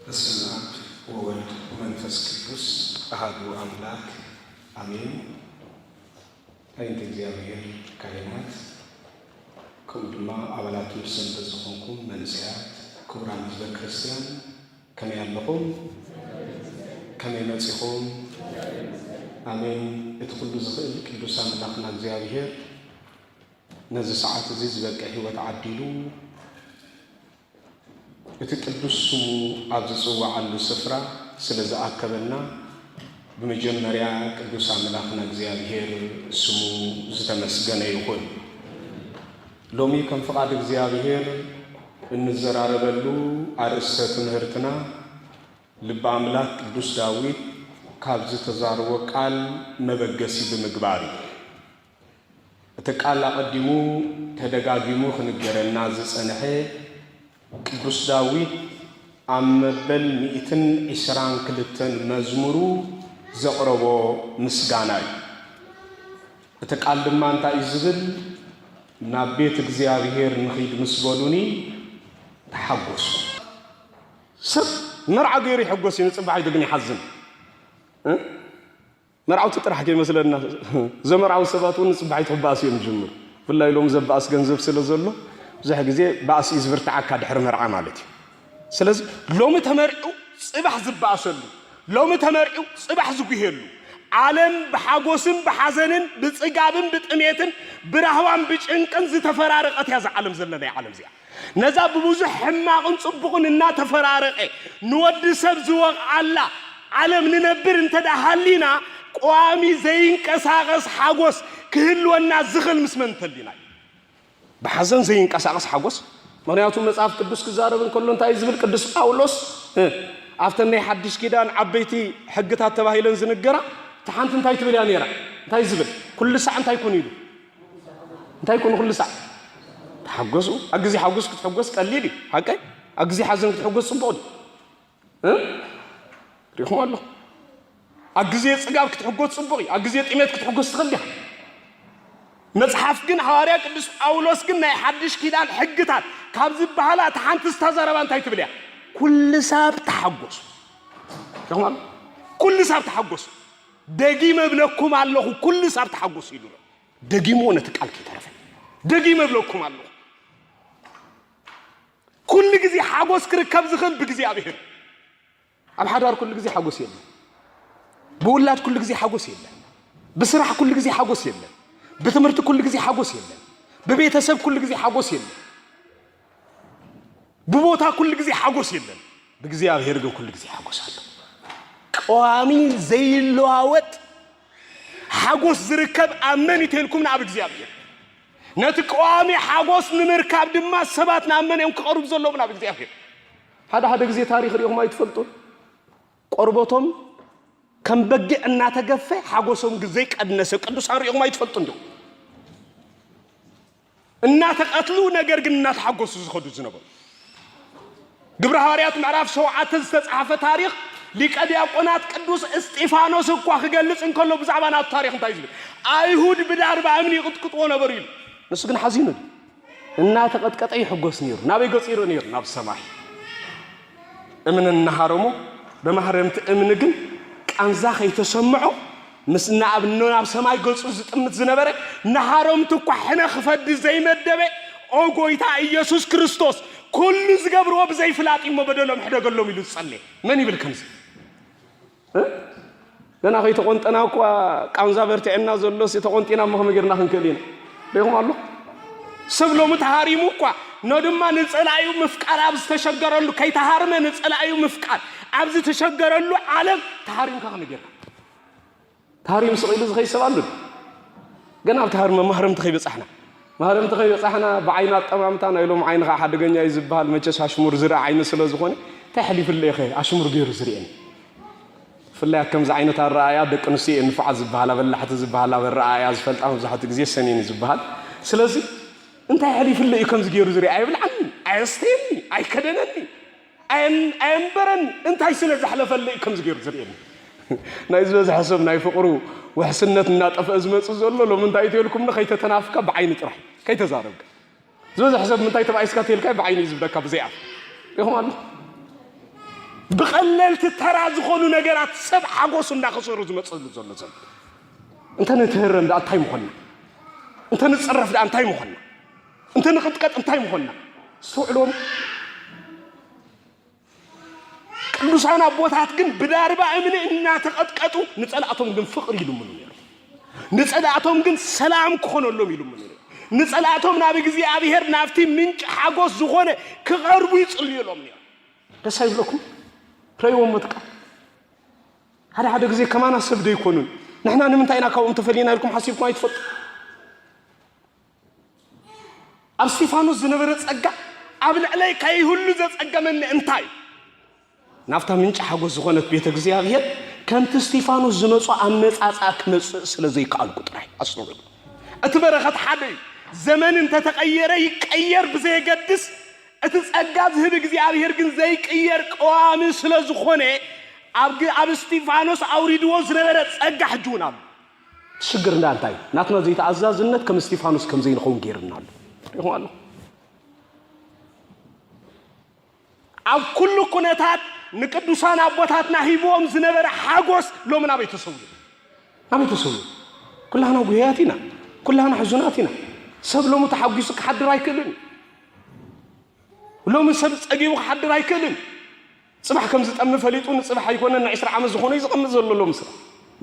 በስመ አብ ወወልድ ወመንፈስ ቅዱስ አሐዱ አምላክ አሜን። አይንተ እግዚአብሔር ካህናት ከሙድማ አባላቱን ሰንበት ዝኾንኩም መንጽያት ክቡራን ህዝበ ክርስቲያን ከመይ ኣለኹም ከመይ መጺኹም አሜን። እቲ ኩሉ ዝኽእል ቅዱስ አምላክና እግዚአብሔር ነዚ ሰዓት እዚ ዝበቀ ህይወት ዓዲሉ እቲ ቅዱስ ስሙ ኣብ ዝጽዋዓሉ ስፍራ ስለ ዝኣከበና በመጀመሪያ ቅዱስ አምላክና እግዚአብሔር ስሙ ዝተመስገነ ይሁን። ሎሚ ከም ፍቃድ እግዚአብሔር እንዘራረበሉ አርእስተ ትምህርትና ልበ አምላክ ቅዱስ ዳዊት ካብ ዝተዛረቦ ቃል መበገሲ ብምግባር እቲ ቃል አቀዲሙ ተደጋጊሙ ክንገረና ዝጸንሐ ቅዱስ ዳዊት አመበል 122 መዝሙሩ ዘቅረቦ ምስጋና እቲ ቃል ድማ እንታይ ዝብል ናብ ቤት እግዚአብሔር ንኺድ ምስበሉኒ ተሐጎሱ ሰብ መርዓ ገይሩ ይሐጎስ ይንጽባሕ ይደግን ይሐዝን መርዓው ጥራሕ ከይመስለና ዘመርዓው ሰባቱን ንጽባሕ ይተባስ ይምጅምር ብላይ ሎም ዘባስ ገንዘብ ስለዘሎ ብዙሕ ግዜ ባእሲ ዝብርታዓካ ድሕሪ መርዓ ማለት እዩ። ስለዚ ሎሚ ተመርዑ ጽባሕ ዝባእሰሉ ሎሚ ተመርዑ ጽባሕ ዝጉሄሉ ዓለም ብሓጎስን ብሓዘንን ብጽጋብን ብጥሜትን ብራህዋን ብጭንቅን ዝተፈራረቀት ያዛ ዓለም ዘለና ዓለም እዚኣ ነዛ ብብዙሕ ሕማቅን ጽቡቕን እናተፈራረቀ ንወዲ ሰብ ዝወቕዓላ ዓለም ንነብር እንተዳሃሊና ቋሚ ዘይንቀሳቀስ ሓጎስ ክህልወና ዝኽእል ምስ መን ተሊና بحزن زين كساقس حقوس مغنياتو مصحف قدوس كزاربن كلو انتاي زبل قدوس ጳውሎስ አፍተነይ ሐዲስ ኪዳን አበይቲ ሕግታት ተባሂለን ዝንገራ ተሓንት እንታይ ትብልያ ነራ እንታይ ዝብል ኩሉ ሰዓት እንታይ ኮን ይሉ እንታይ ኮን ኩሉ ሰዓት ተሐጎሱ አግዚ ሓጎስ ክትሐጎስ ቀሊል ሓቀይ አግዚ ሓዘን ክትሐጎስ ጽቡቕ ሪኹም አሎ አግዚ ጽጋብ ክትሐጎስ ጽቡቕ አግዚ ጥሜት ክትሐጎስ ትኽልያ መጽሐፍ ግን ሐዋርያ ቅዱስ ጳውሎስ ግን ናይ ሐዲስ ኪዳን ሕግታት ካብ ዝበሃላ ተሓንቲ ዝተዘረባ እንታይ ትብልያ ኩሉ ሰብ ተሐጎሱ ይኹም ኩሉ ሰብ ተሐጎሱ ደጊመ ብለኩም ኣለኹ ኩሉ ሰብ ተሐጎሱ ይሉ ደጊሞ ነቲ ቃል ከተረፈ ደጊመ ብለኩም ኣለኹ ኩሉ ግዜ ሓጎስ ክርከብ ዝኽእል ብእግዚአብሔር ኣብ ሓዳር ኩሉ ግዜ ሓጎስ የለን ብውላድ ኩሉ ግዜ ሓጎስ የለን ብስራሕ ኩሉ ግዜ ሓጎስ የለን بتمرت كل جزء حاجوس يلا ببيتسب كل جزء حاجوس يلا ببوتا كل جزء حاجوس يلا بجزء هيرجو كل جزء حاجوس هذا قوامي زي اللواوت حاجوس زركب أمني تلكم نعبد جزء نتك قوامي حاجوس نمركب دم سبات نأمن يوم قرب زلوا نعبد جزء هذا جزء تاريخ اليوم ما يتفلتون قربتهم كم بقى أن نتجفى حاجوسهم جزيك الناس كأنه صار يوم ما يتفلتون جو الناس قتلوا نجرج الناس حاجوس يخدوا زنبا قبل هاريات معرف شو عتز عف تاريخ ليك أدي أقنات قدوس استيفانوس وقاخ جلس إن كله بزعبانات التاريخ تايزل أيهود بدار بعمني قطونا بريل نسقن حزينة الناس قد أي حاجوس نير نبي قصير نير نب سماح من النهارمو بمهرمت أمنجن أنزاخ يتسمعوا مسنا ابننا بسماي قلصو زطمت زنبره نهارهم تقحنا خفد زي مدبه او غويتا ኢየሱስ ክርስቶስ كل ዝገብርዎ بزي فلاطي مبدلهم حدقلهم ይሉ ጸልይ ምን ይብል ከምዚ ገና ከይተቆንጠና እኮ ቃንዛ በርቲዕና ዘሎስ የተቆንጤና መኸመ ገርና ክንከሊና ደይኹም አሎ ሰብሎ ምትሃሪሙ እኮ ነው ድማ ንጸላዩ ምፍቃር አብዝ ተሸገረሉ ከይተሃርመ ንጸላዩ ምፍቃር አብዝ ተሸገረሉ ዓለም ተሃሪም ካኸ ነገር تهريم سقيل زخي سبالو جنا بتهرم مهرم تخي بصحنا مهرم تخي بصحنا بعينات تمام تانا يلوم عينها حد جنيا يزبال ما تشش عشمر زرع عين سلا زخوني تحلي في اللي خي عشمر غير زرعين في اللي كم زعينة الرعاية دك نسي نفع زبالة ولا حتى زبالة والرعاية زفلت أهم زحت جزية سنين زبال سلازي أنت حلي في اللي كم زغير زرع أي بالعن أي استيني أي كدنني أي برن أنت هاي سلازي حلف اللي كم زغير زرعين نايز حسب ناي فقرو وحسنت ناطف ازمص زلو لو من تايت لكم نخيت تنافق بعين طرح كي تزارب زوز حسب من تايت بايسكا تلك بعين يزبدك بزيعه يهم الله بقللت التراز خونو نجارات سبع حقوس وناخسرو زمتصل زلزل انت نتهرم دا انتاي مخنا انت نتصرف دا انتاي مخنا انت نقطقط انتاي مخنا سوعلوم ቅዱሳን አቦታት ግን በዳርባ እምነ እና ተቀጥቀጡ ንጸላአቶም ግን ፍቅር ይሉምን ንጸላአቶም ግን ሰላም ኮኖሎም ይሉምን ንጸላአቶም ናብ እግዚአብሔር ናፍቲ ምንጭ ሓጎስ ዝኾነ ክቀርቡ ይጽልዩሎም ነው ደስ አይብለኩም ፍሬውም መጥቃ ሓደ ጊዜ ከማን አሰብደ ይኮኑን ንሕና ንምንታይና ካብኦም ተፈልየና ልኩም ሓሲብኩም አይትፈጥ ኣብ ስቲፋኖስ ዝነበረ ጸጋ ኣብ ልዕለይ ካይ ሁሉ ዘጸገመን እንታይ ናፍታ ምንጭ ሓጎስ ዝኾነት ቤተ እግዚአብሔር ከምቲ ስቲፋኖስ ዝመጹ አመጻጻክ መጽእ ስለዘይካል ቁጥራይ አስኖር እትበረኸት ሓደ ዘመን እንተተቀየረ ይቀየር ብዘይገድስ እትጸጋ ዝህብ እግዚአብሔር ግን ዘይቀየር ቀዋሚ ስለዝኾነ ኣብ ስቲፋኖስ አውሪድዎ ዝነበረ ጸጋ ሕጁናል ሽግር እንዳንታይ ናትና ዘይተአዛዝነት ከም ስቲፋኖስ ከም ዘይንኸውን ጌርናል ይሆናል ኣብ ኩሉ ኩነታት ንቅዱሳን አቦታትና ሂቦም ዝነበረ ሓጎስ ሎምና ቤተሰቡ ኩላና ጉያቲና ኩላና ሕዙናቲና ሰብ ሎሙ ተሓጊሱ ክሓድር አይክልን ሎሙ ሰብ ጸጊቡ ክሓድር አይክልን ጽባሕ ከም ዝጠም ፈሊጡ ንጽባሕ አይኮነን 20 ዓመት ዝኾነ ይዝቀምጥ ዘሎ ሎም ስራ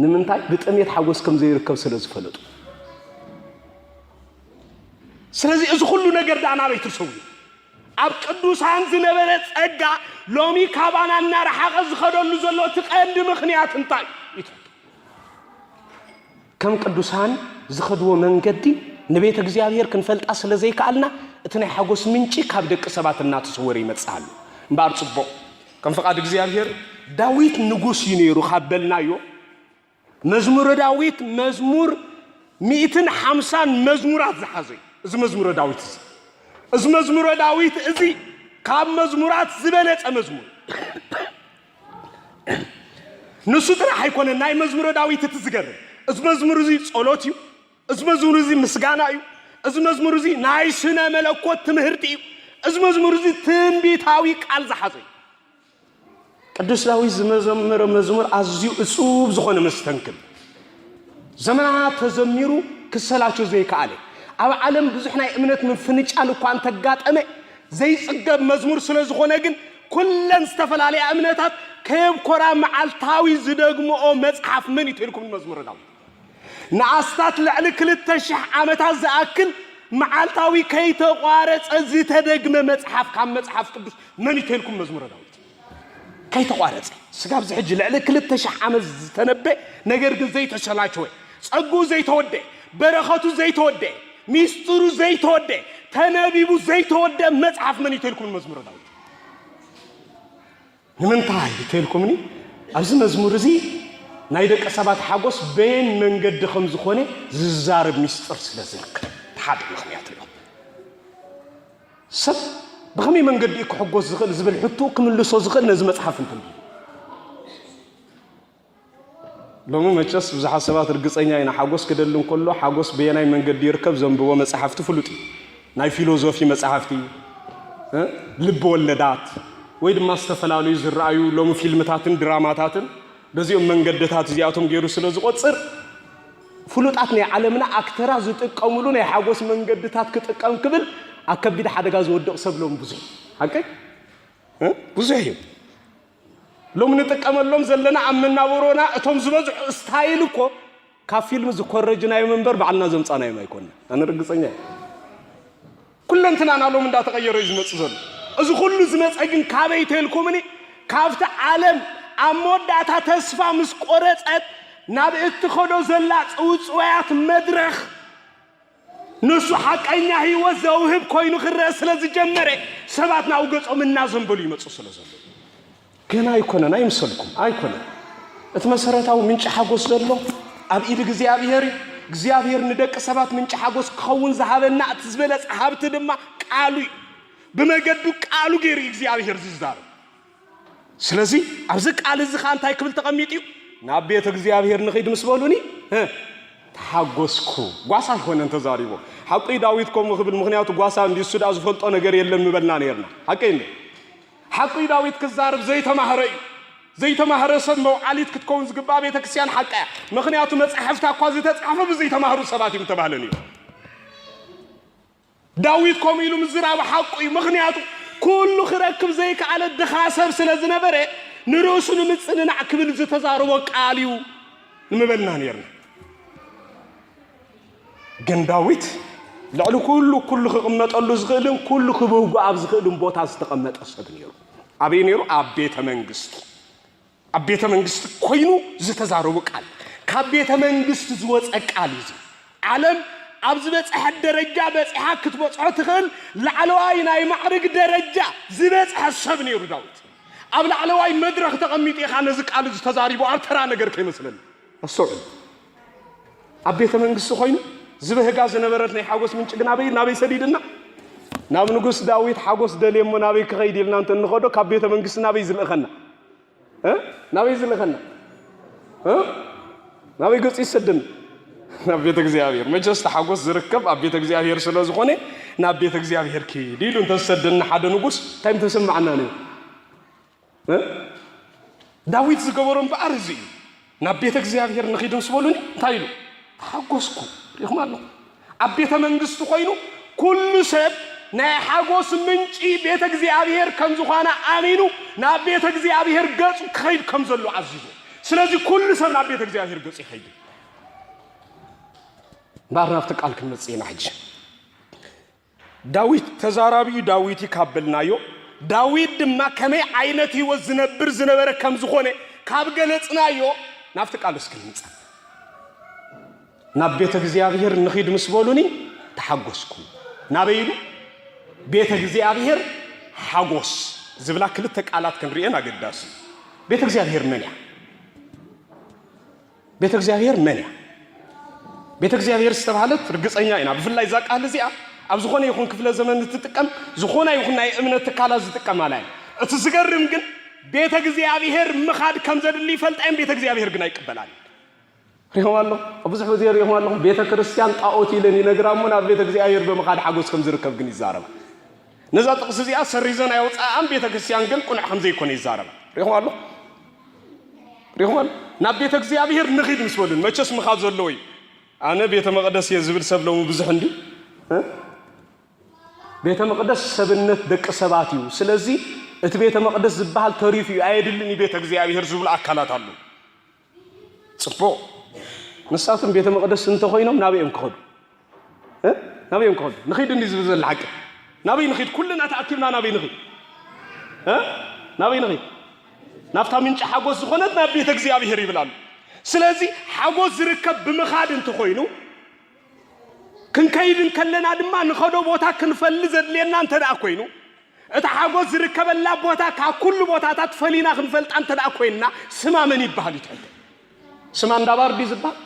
ንምንታይ ብጥሜት ሓጎስ ከም ዘይርከብ ስለዝፈለጡ ስለዚህ እዚ ሁሉ ነገር ዳና ቤተሰቡ ኣብ ቅዱሳን ዝነበረ ጸጋ ሎሚ ካባናና ረሓቀ ዝኸደሉ ዘሎ ትቀንዲ ምኽንያት እንታይ ከም ቅዱሳን ዝኸድዎ መንገዲ ንቤተ እግዚአብሔር ክንፈልጣ ስለዘይካልና እቲ ናይ ሓጎስ ምንጭ ካብ ደቂ ሰባት እናተሰወረ ይመጽአሉ እምበር ጽቡቕ ከም ፈቃድ እግዚአብሔር ዳዊት ንጉስ ይነሩ ካበልናዮ መዝሙረ ዳዊት መዝሙር 150 መዝሙራት ዝሓዘ እዚ መዝሙረ ዳዊት እዚ መዝሙረ ዳዊት እዚ ካብ መዝሙራት ዝበለጸ መዝሙር ንሱ ጥራሕ አይኮነን ናይ መዝሙረ ዳዊት ትዝገርም እዚ መዝሙር እዚ ጸሎት እዩ እዚ መዝሙር እዚ ምስጋና እዩ እዚ መዝሙር እዚ ናይ ስነ መለኮት ትምህርቲ እዩ እዚ መዝሙር እዚ ትንቢታዊ ቃል ዝሓዘ ቅዱስ ዳዊት ዝመዘመረ መዝሙር ኣዝዩ እጹብ ዝኾነ መስተንክር ዘመናት ተዘሚሩ ክሰላቸው ዘይከኣለ ኣብ ዓለም ብዙሕ ናይ እምነት ምፍንጫል እኳ እንተጋጠመ ዘይጽገብ መዝሙር ስለዝኾነ ግን ኩለን ዝተፈላለዩ እምነታት ከየብኮራ መዓልታዊ ዝደግምኦ መጽሐፍ ምን ይትልኩም መዝሙር ዳዊት ንኣስታት ልዕሊ 2000 ዓመታት ዝኣክል መዓልታዊ ከይተቋረጸ ዝተደግመ መጽሐፍ ካብ መጽሐፍ ቅዱስ ምን ይትልኩም መዝሙር ዳዊት ከይተቋረጸ ስጋብ ዝሕጅ ልዕሊ 2000 ዓመት ዝተነበ ነገር ግን ዘይተሸላቸወ ጸጉ ዘይተወደ በረኸቱ ዘይተወደ ሚስጥሩ ዘይተወደ ተነቢቡ ዘይተወደ መጽሐፍ ምን ይትልኩም መዝሙር ዳዊት ንምንታይ ይትልኩምኒ ኣብዚ መዝሙር እዚ ናይ ደቂ ሰባት ሓጎስ በየን መንገዲ ከም ዝኾነ ዝዛረብ ሚስጥር ስለዝርከብ ሓደ ምኽንያት እዩ ሰብ ብኸመይ መንገዲ ክሕጎስ ዝኽእል ዝብል ሕቱ ክምልሶ ዝኽእል ነዚ መጽሓፍ እንትን ሎሚ መጨስ ብዙሓት ሰባት እርግጸኛ ኢና ሓጎስ ክደልን ከሎ ሓጎስ በየናይ መንገዲ ይርከብ ዘንብቦ መጽሓፍቲ ፍሉጥ ናይ ፊሎዞፊ መጽሓፍቲ ልብ ወለዳት ወይ ድማ ዝተፈላለዩ ዝረአዩ ሎሚ ፊልምታትን ድራማታትን በዚኦም መንገድታት እዚኣቶም ገይሩ ስለዝቆጽር ፍሉጣት ናይ ዓለምና አክተራ ዝጥቀሙሉ ናይ ሓጎስ መንገድታት ክጥቀም ክብል ኣከቢድ ሓደጋ ዝወድቕ ሰብ ሎም ብዙሕ ሓቀይ ብዙሕ እዩ ሎም ንጥቀመሎም ዘለና ኣብ መናበሮና እቶም ዝበዝሑ ስታይል እኮ ካብ ፊልም ዝኮረጅናዮ መንበር ባዕልና ዘምጻናዮም ኣይኮነ ኣነ ርግጸኛ ኩለንትና ናሎም እንዳተቀየረ ዝመጽእ ዘሎ እዚ ሁሉ ዝመጽእ ግን ካበይ ተልኩምኒ ካብቲ ዓለም ኣሞዳታ ተስፋ ምስ ቆረጸት ናብ እትኸዶ ዘላ ጽውጽዋያት መድረኽ ንሱ ሓቀኛ ህይወት ዘውህብ ኮይኑ ክረአ ስለዝጀመረ ሰባት ናው ገጾም እናዘንበሉ ይመጽኡ ስለዘሎ ገና ኣይኮነን ኣይምሰልኩም ኣይኮነን እቲ መሰረታዊ ምንጭ ሓጎስ ዘሎ ኣብ ኢድ እግዚአብሔር ንደቂ ሰባት ምንጭ ሓጎስ ክኸውን ዝሃበና እቲ ዝበለጸ ሃብቲ ድማ ቃሉ ብመገዱ ቃሉ ገይሩ እግዚአብሔር ዝዛረብ ስለዚ ኣብዚ ቃል እዚ እንታይ ክብል ተቐሚጥ እዩ ናብ ቤተ እግዚአብሔር ንኸይድ ምስ በሉኒ ተሓጎስኩ ጓሳ ይኮነን ተዛሪቦ ሓቂ ዳዊት ከም ክብል ምኽንያቱ ጓሳ እንዲሱዳ ዝፈልጦ ነገር የለን ምበልና ነርና ሓቂ እንዴ حقي داويت كزارب زي تمهري سمو عليت كتكون زقبا بيت كريستيان حقا مخنياتو مصحفتا كوازي تصحفه بزي تمهرو سباتي متبالني داويت كوميلو مزراب حقي مخنياتو كل خركب زيك على الدخاسب سلازنبره نروسو نمصننا عكبل زتزارو قاليو نمبلنا نيرنا جن داويت لعلو كل خقمطلو زخلن كل خبوغو اب زخلن بوتا استقمط اسد نيرو ابي نيرو ابيته منግስት ኮይኑ ዝተዛረቡ ቃል ከቤተ መንግስት ዝወፀ ቃል ይዚ ዓለም ኣብዚ በጽሐ ደረጃ በጽሐ ክትበጽሖ ትኽእል ላዕለዋይ ናይ ማዕርግ ደረጃ ዝበጽሐ ሰብ ነይሩ ዳዊት ኣብ ላዕለዋይ መድረኽ ተቐሚጥ ኢኻ ነዚ ቃል ዝተዛሪቡ ኣብ ተራ ነገር ከይመስለኒ ኣስተውዕል ኣብ ቤተ መንግስት ኮይኑ ዝበህጋ ዝነበረት ናይ ሓጎስ ምንጭ ግን ናበይ ሰዲድና ናብ ንጉስ ዳዊት ሓጎስ ደልየሞ ናበይ ክኸይድ ኢልና እንተ ንኸዶ ካብ ቤተ መንግስት ናበይ ዝልእኸና ናበይ ዝልእኸና ናበይ ገጽ ይሰድን ናብ ቤተ እግዚአብሔር መጀስ ተሓጎስ ዝርከብ ኣብ ቤተ እግዚአብሔር ስለዝኾነ ናብ ቤተ እግዚአብሔር ከይዲሉ እንተሰደና ሓደ ንጉስ ታይም ተሰማዕና ነው ዳዊት ዝገበሮም በአርዚ ናብ ቤተ እግዚአብሔር ንኺድም ስበሉኒ እንታይ ኢሉ ተሓጎስኩ ይኹም ኣሎ ኣብ ቤተ መንግስት ኮይኑ ኩሉ ሰብ ናይ ሓጎስ ምንጪ ቤተ እግዚአብሔር ከም ዝኾነ ኣሚኑ ናብ ቤተ እግዚአብሔር ገጽ ከይድ ከም ዘሎ ዓዚዙ ስለዚ ኩሉ ሰብ ናብ ቤተ እግዚአብሔር ገጽ ይኸይድ ባርናፍተ ቃል ከመጽየና ሕጂ ዳዊት ተዛራቢ ዳዊት ይካበልናዮ ዳዊት ድማ ከመይ ዓይነት ህይወት ዝነበረ ከም ዝኾነ ካብ ገለጽናዮ ናፍተ ቃል እስክንጽ ናብ ቤተ እግዚአብሔር ንኺድ ምስበሉኒ ተሓጎስኩ ናበይሉ ቤተ እግዚአብሔር ሓጎስ ዝብላ ክልተ ቃላት ክንሪአን አገዳስ ቤተ እግዚአብሔር መንያ ቤተ እግዚአብሔር መንያ ቤተ እግዚአብሔር ዝተባሃለት ርግጸኛ ኢና ብፍላይ ዛ ቃል እዚኣ ኣብ ዝኾነ ይኹን ክፍለ ዘመን ትጥቀም ዝኾነ ይኹን ናይ እምነት ተካላት ዝጥቀም አላይ እቲ ዝገርም ግን ቤተ እግዚአብሔር ምኻድ ከም ዘድሊ ይፈልጣይም ቤተ እግዚአብሔር ግን አይቀበላል ይሆማሎ ብዙሕ ወዚር ይሆማሎ ቤተ ክርስቲያን ጣዖት ይለን ይነግራሙ ናብ ቤተ እግዚአብሔር በምኻድ ሓጎስ ከም ዝርከብ ግን ይዛረባ ነዛ ጥቅስ እዚኣ ሰሪዘን አይወጻአም ቤተ ክርስቲያን ግን ቁንዕ ከም ዘይኮነ ይዛረባ ይሆማሎ ናብ ቤተ እግዚአብሔር ንኺድ ምስበሉን መቸስ ምኻድ ዘለዎ እዩ አነ ቤተ መቅደስ የዝብል ሰብለው ብዙሕ እንዲ ቤተ መቅደስ ሰብነት ደቅ ሰባት እዩ ስለዚ እቲ ቤተ መቅደስ ዝባሃል ተሪፍ እዩ አይድልኒ ቤተ እግዚአብሔር ዝብል አካላት አሉ ጽፎ ንሳቱም ቤተ መቅደስ እንተ ኮይኖም ናበይም ክኸዱ ንኺድ እንዲ ዝብል ዘልሐቅ ናበይ ንኺድ ኩልና ተኣኪብና ናበይ ንኺድ ናፍታ ምንጭ ሓጎስ ዝኾነት ናብ ቤተ እግዚአብሔር ይብላሉ ስለዚ ሓጎስ ዝርከብ ብምኻድ እንተ ኮይኑ ክንከይድን ከለና ድማ ንኸዶ ቦታ ክንፈል ዘድልየና እንተ ደኣ ኮይኑ እቲ ሓጎስ ዝርከበላ ቦታ ካብ ኩሉ ቦታታት ፈሊና ክንፈልጣ እንተ ደኣ ኮይንና ስማ መን ይበሃል ይትሕል ስማ እንዳባርዲ ዝባሃል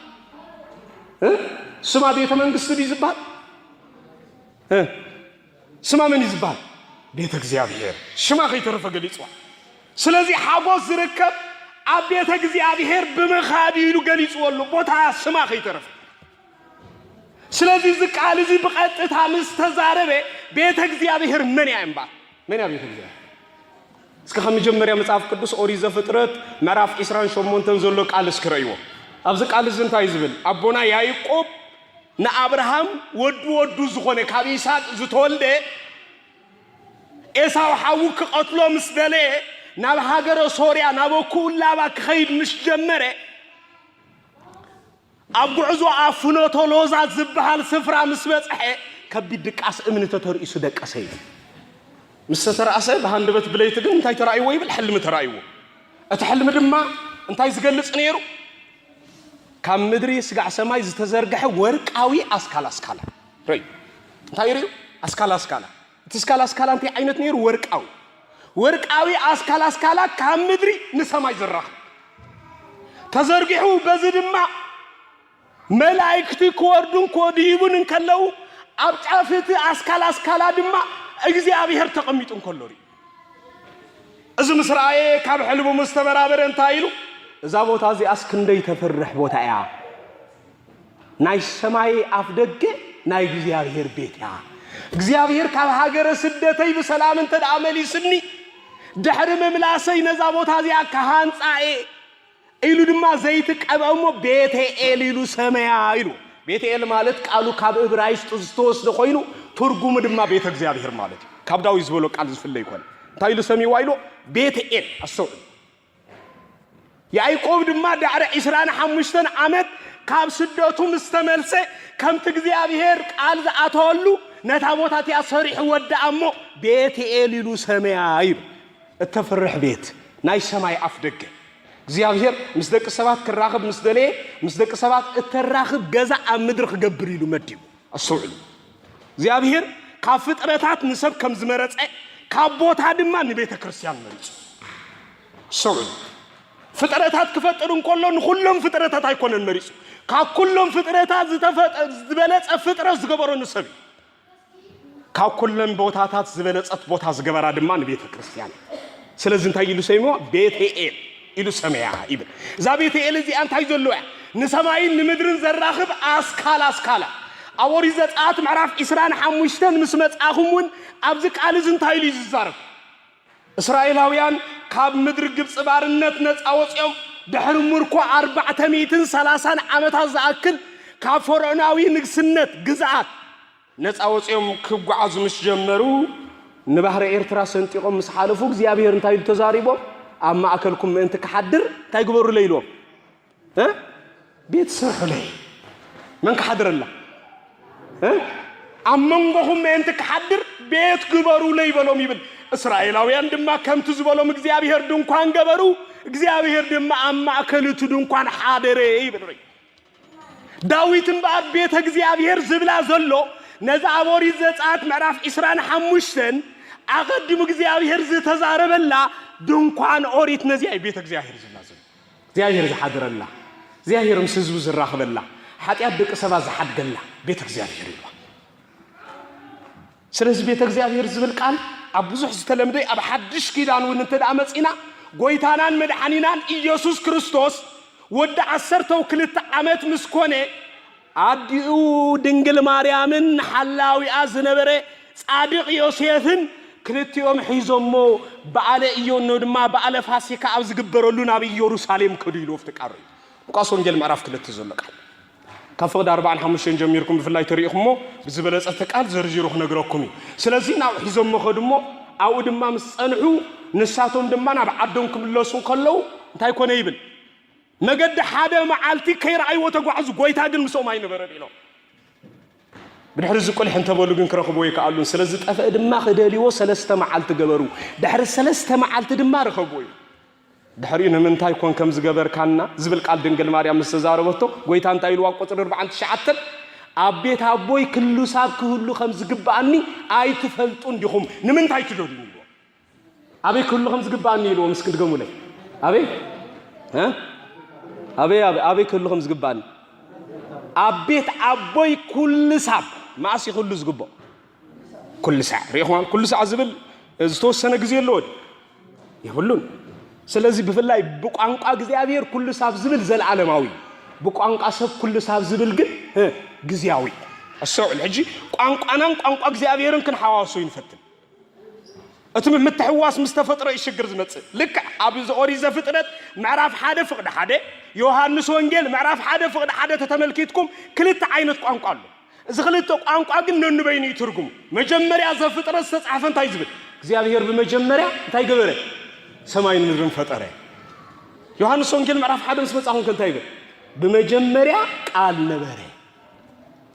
ስማ ቤተ መንግስት ዲ ዝባሃል ስማ መን ይዝባሃል ቤተ እግዚአብሔር ሽማ ከይተረፈ ገሊጽዋ ስለዚ ሓጎስ ዝርከብ ኣብ ቤተ እግዚአብሔር ብምኻድ ኢሉ ገሊጽወሉ ቦታ ስማ ከይተረፈ ስለዚ ዝቃል እዚ ብቐጥታ ምስተዛረበ ቤተ እግዚአብሔር መንያ እምባር መንያ ቤተ እግዚአብሔር እስከ መጀመሪያ መጽሐፍ ቅዱስ ኦሪት ዘፍጥረት ምዕራፍ 28 ዘሎ ቃል እስክረይዎ ኣብዚ ቃል እዚ እንታይ ዝብል አቦና ያዕቆብ ንአብርሃም ወዱ ዝኾነ ካብ ይስሐቅ ዝተወልደ ኤሳው ሓው ክቐትሎ ምስ ደለየ ናብ ሃገረ ሶርያ ናብ ኩላባ ክኸይድ ምስ ጀመረ ኣብ ጉዕዞ ኣፍኖቶ ሎዛ ዝበሃል ስፍራ ምስ በጽሐ ከቢድ ድቃስ እምኒ ተተርእሱ ደቀሰ እዩ ምስ ተራእሰ በሃንደበት ብለይቲ ግን እንታይ ተራእይዎ ይብል ሕልሚ ተራእይዎ እቲ ሕልሚ ድማ እንታይ ዝገልጽ ነይሩ ካብ ምድሪ ስጋዕ ሰማይ ዝተዘርግሐ ወርቃዊ ኣስካላ ራይ እንታይ ይሩ ኣስካላ እቲ ኣስካላ እንታይ ዓይነት ነይሩ ወርቃዊ ኣስካላ ካብ ምድሪ ንሰማይ ዝራኽ ተዘርጊሑ በዚ ድማ መላእክቲ ክወርዱን ክወዲቡን እንከለው ኣብ ጫፍቲ ኣስካላ ድማ እግዚአብሔር ተቐሚጡን ከሎሪ እዚ ምስራኤ ካብ ሕልሙ ምስተበራበረ እንታይ ኢሉ እዛ ቦታ እዚ ኣስክንደይ ተፈርሕ ቦታ እያ ናይ ሰማይ ኣፍ ደገ ናይ እግዚአብሔር ቤት እያ እግዚአብሔር ካብ ሃገረ ስደተይ በሰላም እንተ ደኣመሊስኒ ድሕሪ መምላሰይ ነዛ ቦታ እዚኣ ካሃንፃኤ ኢሉ ድማ ዘይትቀበሞ ቤተኤል ኢሉ ሰመያ ኢሉ ቤተኤል ማለት ቃሉ ካብ ዕብራይስጥ ዝተወስደ ኮይኑ ትርጉሙ ድማ ቤተ እግዚአብሔር ማለት ካብ ዳዊት ዝበሎ ቃል ዝፍለይ ይኮን እንታይ ኢሉ ሰሚዋ ኢሉ ቤተኤል አሰው ያዕቆብ ድማ ዳዕረ 25 ዓመት ካብ ስደቱ ምስተመልሰ ከምቲ እግዚአብሔር ቃል ዝኣተወሉ ነታ ቦታ እቲኣ ሰሪሕ ወዳእሞ ቤተኤል ኢሉ ሰመያ ኢሉ እተፈርሕ ቤት ናይ ሰማይ አፍ ደገ እግዚአብሔር ምስ ደቂ ሰባት ክራኸብ ምስ ደለየ ምስ ደቂ ሰባት እተራኸብ ገዛ ኣብ ምድሪ ክገብር ኢሉ መዲቡ አሰውዕሉ እግዚአብሔር ካብ ፍጥረታት ንሰብ ከም ዝመረፀ ካብ ቦታ ድማ ንቤተ ክርስቲያን መርፁ አሰውዕሉ ፍጥረታት ክፈጥሩ እንከሎ ንኹሎም ፍጥረታት ኣይኮነን መሪፁ ካብ ኩሎም ፍጥረታት ዝበለፀ ፍጥረት ዝገበሮ ንሰብ ካብ ኩሎም ቦታታት ዝበለፀት ቦታ ዝገበራ ድማ ንቤተ ክርስቲያን ስለዚህ እንታይ ኢሉ ሰይሞ ቤተኤል ኢሉ ሰመያ ይብል እዛ ቤተኤል እዚኣ እንታይ ዘለዋ ንሰማይን ንምድርን ዘራኽብ አስካላ ኣብ ኦሪት ዘጸአት ምዕራፍ 25 ምስ መጻኹምን ኣብዚ ቃል እንታይ ኢሉ ይዛረብ እስራኤላውያን ካብ ምድሪ ግብጽ ባርነት ነፃ ወፅኦም ድሕሪ ምርኮ 430 ዓመታት ዝኣክል ካብ ፈርዖናዊ ንግስነት ግዝኣት ነፃ ወፅኦም ክጓዓዙ ምስ ጀመሩ ንባህረ ኤርትራ ሰንጢቆም ምስ ሓለፉ እግዚአብሔር እንታይ ተዛሪቦም ኣብ ማእከልኩም ምእንቲ ክሓድር እንታይ ግበሩ ለይሎም ቤት ሰርሑለይ መን ክሓድረላ ኣብ መንጎኹም ምእንቲ ክሓድር ቤት ግበሩ ለይበሎም ይብል እስራኤላውያን ድማ ከምቲ ዝበሎም እግዚአብሔር ድንኳን ገበሩ እግዚአብሔር ድማ ኣብ ማእከልቱ ድንኳን ሓደረ ይብል ዳዊትን በኣብ ቤተ እግዚአብሔር ዝብላ ዘሎ ነዛ ኣብ ኦሪት ዘጸአት ምዕራፍ 25 ኣቀድሙ እግዚአብሔር ዝተዛረበላ ድንኳን ኦሪት ነዚኣ ቤተ እግዚአብሔር ዝብላ ዘሎ እግዚአብሔር ዝሓድረላ እግዚአብሔር ምስ ህዝቡ ዝራኸበላ ኃጢአት ደቂ ሰባት ዝሓድገላ ቤተ እግዚአብሔር ይብላ ስለዚህ ቤተ እግዚአብሔር ዝብል ቃል ኣብ ብዙሕ ዝተለምደ ኣብ ሓድሽ ኪዳን እውን እንተዳ መፂና ጎይታናን መድሓኒናን ኢየሱስ ክርስቶስ ወዲ 12 ዓመት ምስ ኮነ ኣዲኡ ድንግል ማርያምን ሓላዊኣ ዝነበረ ጻድቕ ዮሴፍን ክልቲኦም ሒዞሞ በዓለ ኢዮብ ድማ በዓለ ፋሲካ ኣብ ዝግበረሉ ናብ ኢየሩሳሌም ከዱ ኢሉ ፍትቃሩ ሉቃስ ወንጌል ምዕራፍ 2 ዘሎ ቃል ካብ ፍቅድ 45 ጀሚርኩም ብፍላይ ተሪኢኹሞ ብዝበለፀ ቃል ዘርጅሩ ክነግረኩም እዩ ስለዚህ ናብ ሒዞሞ ከድሞ ኣብኡ ድማ ምስ ጸንሑ ንሳቶም ድማ ናብ ዓዶም ክምለሱ ከለው እንታይ ኮነ ይብል መገዲ ሓደ መዓልቲ ከይረኣይዎ ተጓዓዙ ጎይታ ግን ምስኦም ኣይነበረን ኢሎም ብድሕሪ ዝቆልሕ እንተበሉ ግን ክረኽብዎ ይከኣሉን ስለዚህ ጠፍእ ድማ ክደልይዎ 3 መዓልቲ ገበሩ ድሕሪ 3 መዓልቲ ድማ ረኸብዎ እዩ ድሕሪ ንምንታይ ኮን ከም ዝገበርካና ዝብል ቃል ድንግል ማርያም ምስ ተዛረበቶ ጎይታ እንታይ ኢልዋ ቁጥር 49 ኣብ ቤት ኣቦይ ክሉ ሳብ ክህሉ ከም ዝግባኣኒ ኣይትፈልጡን ዲኹም ንምንታይ ትደልዩ ኢልዎ ኣበይ ክህሉ ከም ዝግባኣኒ ኢልዎ ምስ ክድገሙለይ ኣበይ ክህሉ ከም ዝግባኣኒ ኣብ ቤት ኣቦይ ኩሉ ሳብ ማእሲ ኩሉ ዝግቦ ኩሉ ሳዕ ሪኢኹም ኩሉ ሳዕ ዝብል ዝተወሰነ ግዜ ኣለዎ ይሁሉን ስለዚህ ብፍላይ ብቋንቋ እግዚአብሔር ኩሉ ሳብ ዝብል ዘለዓለማዊ ብቋንቋ ሰብ ኩሉ ሳብ ዝብል ግን ግዝያዊ አሰውል ሕጂ ቋንቋናን ቋንቋ እግዚአብሔርን ክንሓዋሱ ይንፈትን እትም ምትሕዋስ ምስተፈጥሮ ይሽግር ዝመጽእ ልክ ኣብ ኦሪት ዘፍጥረት ምዕራፍ 1 ፍቅድ 1 ዮሐንስ ወንጌል ምዕራፍ 1 ፍቅድ 1 ተተመልኪትኩም ክልተ ዓይነት ቋንቋ ኣሎ እዚ ክልተ ቋንቋ ግን ነንበይኑ ይትርጉሙ መጀመሪያ ዘፍጥረት ዝተጻፈ እንታይ ዝብል እግዚአብሔር በመጀመሪያ እንታይ ገበረ ሰማይን ምድርን ፈጠረ ዮሐንስ ወንጌል ምዕራፍ 1 መስመጻሁን ከንታይ ይብል በመጀመሪያ ቃል ነበረ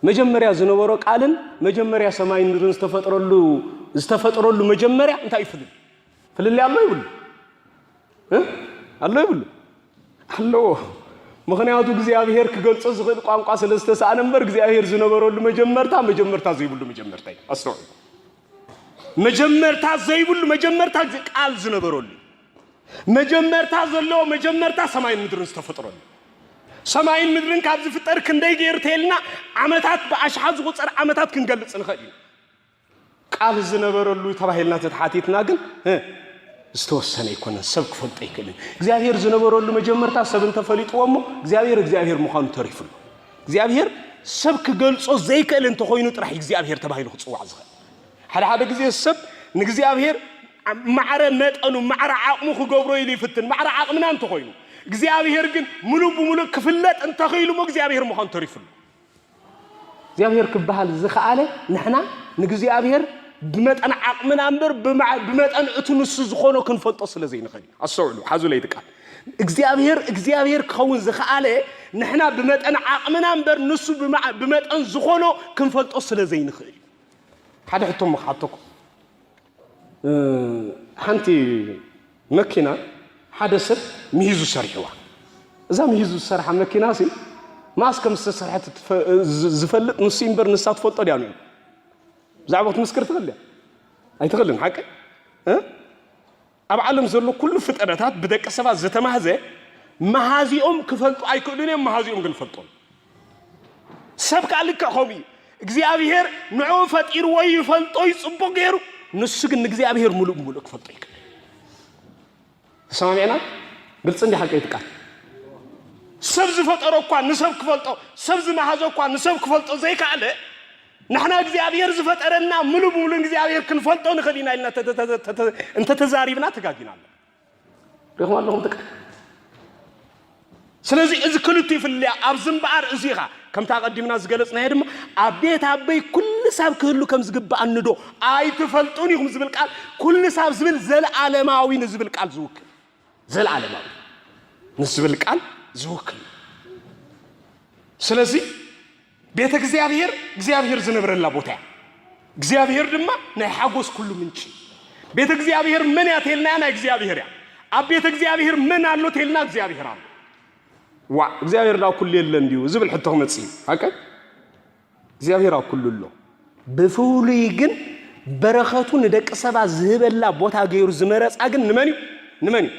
መጀመሪያ ዝነበረ ቃልን መጀመሪያ ሰማይን ምድርን ዝተፈጠረሉ መጀመሪያ እንታይ ይፍልል ፍልል ያለው ይብል አሎ ምክንያቱ እግዚአብሔር ክገልጾ ዝኽእል ቋንቋ ስለስተሳነ ነበር እግዚአብሔር ዝነበረሉ መጀመርታ ዘይብሉ መጀመርታ አስሩ መጀመርታ ዘይብሉ መጀመርታ ቃል ዝነበረሉ መጀመርታ ዘሎ መጀመርታ ሰማይን ምድርን ዝተፈጠረሉ ሰማይን ምድርን ካብ ዝፍጠር ክንደይ ገይርተልና ዓመታት በአሽሓዝ ቁጥር ዓመታት ክንገልጽ ንኽእል ቃል ዝነበረሉ ተባሂልና ተታሓቲትና ግን ዝተወሰነ ይኮነን ሰብ ክፈልጥ ይክእልን እግዚአብሔር ዝነበረሉ መጀመርታ ሰብ እንተፈሊጥዎሞ እግዚአብሔር ምዃኑ ተሪፍሉ እግዚአብሔር ሰብ ክገልጾ ዘይክእል እንተኾይኑ ጥራሕ እግዚአብሔር ተባሂሉ ክጽዋዕ ዝኽእል ሓደ ግዜ ሰብ ንእግዚአብሔር معرة متأنو معرة عقمو خجبرو يلي فتن معرة عقمنا أنت خوينو እግዚአብሔር ግን ሙሉ በሙሉ ክፍለት እንተ ኸይሉ እግዚአብሔር መሆን ተሪፍሉ እግዚአብሔር ክባሃል ዝኻአለ ንሕና ንግዚአብሔር ብመጠን ዓቅምና እንበር ብመጠን እቱንስ ዝኾኖ ክንፈልጦ ስለዘይ ንኸል አሰውሉ ሓዙ ላይ ተቃል እግዚአብሔር ከውን ዝኻአለ ንሕና ብመጠን ዓቅምና እንበር ንሱ ብመጠን ዝኾኖ ክንፈልጦ ስለዘይ ንኸል ሓደ ሕቶም መሓተኩ ሓንቲ መኪና ሓደ ሰብ ሚሂዙ ሰርሕዋ እዛ ሚሂዙ ሰርሓ መኪና ሲ ማስከም ዝተሰርሐት ዝፈልጥ ንሱ እንበር ንሳ ትፈልጦ ዲያ ነው ዛዕቦት ምስክር ትፈልያ ኣይትኽልን ሓቂ ኣብ ዓለም ዘሎ ኩሉ ፍጥረታት ብደቀ ሰባት ዝተማህዘ መሃዚኦም ክፈልጡ ኣይክእሉን መሃዚኦም ግን ፈልጦ ሰብ ካልከ ኸሚ እግዚአብሔር ንዑ ፈጢር ወይ ይፈልጦ ይጽቡቅ ገይሩ ንሱ ግን እግዚአብሔር ሙሉ ሙሉ ክፈልጦ ይክእል ሰማዕና ግልጽ እንዲ ሓቂ ይትቃል ሰብ ዝፈጠሮ እኳ ንሰብ ክፈልጦ ሰብ ዝመሃዞ እኳ ንሰብ ክፈልጦ ዘይካለ نحن እግዚአብሔር ዝፈጠረና ሙሉ ሙሉ እግዚአብሔር ክንፈልጦ ንኸሊና ኢልና እንተ ተዛሪብና ተጋጊናለ ረህማ አላሁም ተቀ ስለዚህ እዚ ክልቱ ይፍልያ ኣብ ዝምባር እዚኻ ከም ታቀዲምና ዝገለጽና ይድማ አቤት አበይ ኩል ሳብ ክህሉ ከም ዝግባ አንዶ አይትፈልጡን ይሁም ዝብል ቃል ኩል ሳብ ዝብል ዘለዓለማዊ ንዝብል ቃል ዝውክል ዘለዓለማዊ ንዝብል ቃል ዝውክል ስለዚህ ቤተ እግዚአብሔር ዝነብረላ ቦታ እግዚአብሔር ድማ ናይ ሓጎስ ኩሉ ምንጭ ቤተ እግዚአብሔር ምን ያተልና ናይ እግዚአብሔር ያ ኣብ ቤተ እግዚአብሔር ምን አሎ ተልና እግዚአብሔር አሎ ዋ እግዚአብሔር ላ ኩሉ የለ እንዲው ዝብል ሕቶ መጽ አቀ እግዚአብሔር አኩሉ ሎ በፉሉይ ግን በረኸቱ ንደቅ ሰባ ዝህበላ ቦታ ገይሩ ዝመረጻ ግን ንመኒ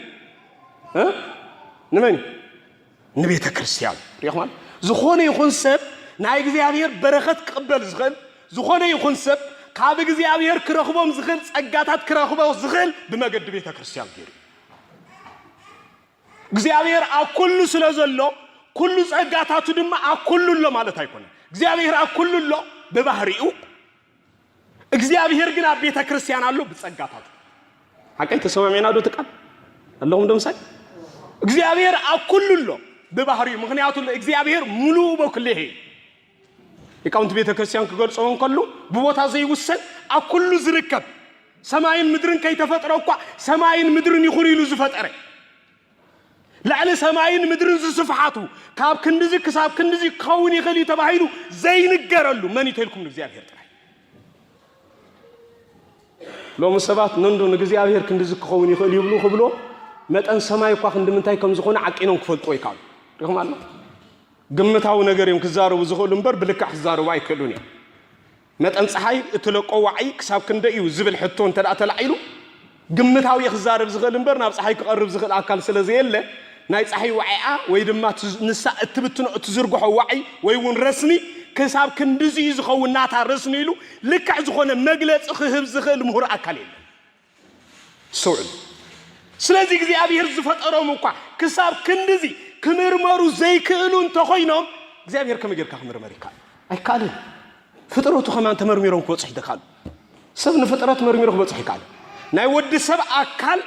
ንቤተ ክርስቲያን ይኹን ዝኾነ ይኹን ሰብ ናይ እግዚአብሔር በረኸት ቅበል ዝኽል ዝኾነ ይኹን ሰብ ካብ እግዚአብሔር ክረኽቦም ዝኽል ጸጋታት ክረኽቦም ዝኽል ብመገድ ቤተ ክርስቲያን ገይሩ እግዚአብሔር አኩሉ ስለዘሎ ኩሉ ጸጋታቱ ድማ አኩሉ ሎ ማለት አይኮነ እግዚአብሔር አኩሉ ሎ በባህሪው እግዚአብሔር ግን ኣብ ቤተ ክርስቲያን አሎ በጸጋታቱ አቀይ ተሰማመና ዶ ተቃል አላሁም ደምሳይ እግዚአብሔር አኩሉ ሎ በባህሪው ምክንያቱ እግዚአብሔር ሙሉ በኩልህ የካውንት ቤተ ክርስቲያን ከገልጾን ከሉ በቦታ ዘይውሰን አኩሉ ዝርከብ ሰማይን ምድርን ከይተፈጠረው እኮ ሰማይን ምድርን ይኹን ይሉ ዝፈጠረ ለዓለ ሰማይን ምድርን ዝስፍሓቱ ካብ ክንድዚ ክሳብ ክንድዚ ከውን ይኸሊ ተባሂሉ ዘይንገረሉ መን ይተልኩም እግዚአብሔር ጥራይ ሎም ሰባት ነንዶ እግዚአብሔር ክንድዚ ከውን ይኸሊ ይብሉ ክብሎ መጠን ሰማይ እኮ ክንድምንታይ ከም ዝኾነ ዓቂኖም ክፈልጦ ይካሉ ረህማ አላህ ግምታው ነገር ክዛረቡ ዝኽሉ እንበር ብልካዕ ክዛረቡ አይከሉን ያ መጠን ፀሐይ እትለቆ ዋዕይ ክሳብ ክንደዩ ዝብል ሕቶ እንተዳ ተላዒሉ ግምታው ይክዛረብ ዝኽል እንበር ናብ ፀሐይ ክቀርብ ዝኽል አካል ስለዘየለ ናይ ፀሐይ ዋዕያ ወይ ድማ ንሳ እትብትኖ እትዝርግሖ ዋዕይ ወይ ውን ረስሚ ክሳብ ክንድዚ ዝኸውናታ ረስሚ ኢሉ ልካዕ ዝኾነ መግለጽ ክህብ ዝኽል ምሁር አካል የለ ሰውዕ ስለዚህ እግዚአብሔር ዝፈጠሮም እንኳ ክሳብ ክንድዚ ክምርመሩ ዘይክእሉን ተኾይኖም እግዚአብሔር ከመገርካ ክምርመሪካ አይካልን ፍጥረቱ ከማን ተመርሚሮም ክወጽሕ ይደካሉ ሰብ ንፍጥረት መርሚሮ ክወጽሕ ይካል ናይ ወዲ ሰብ አካል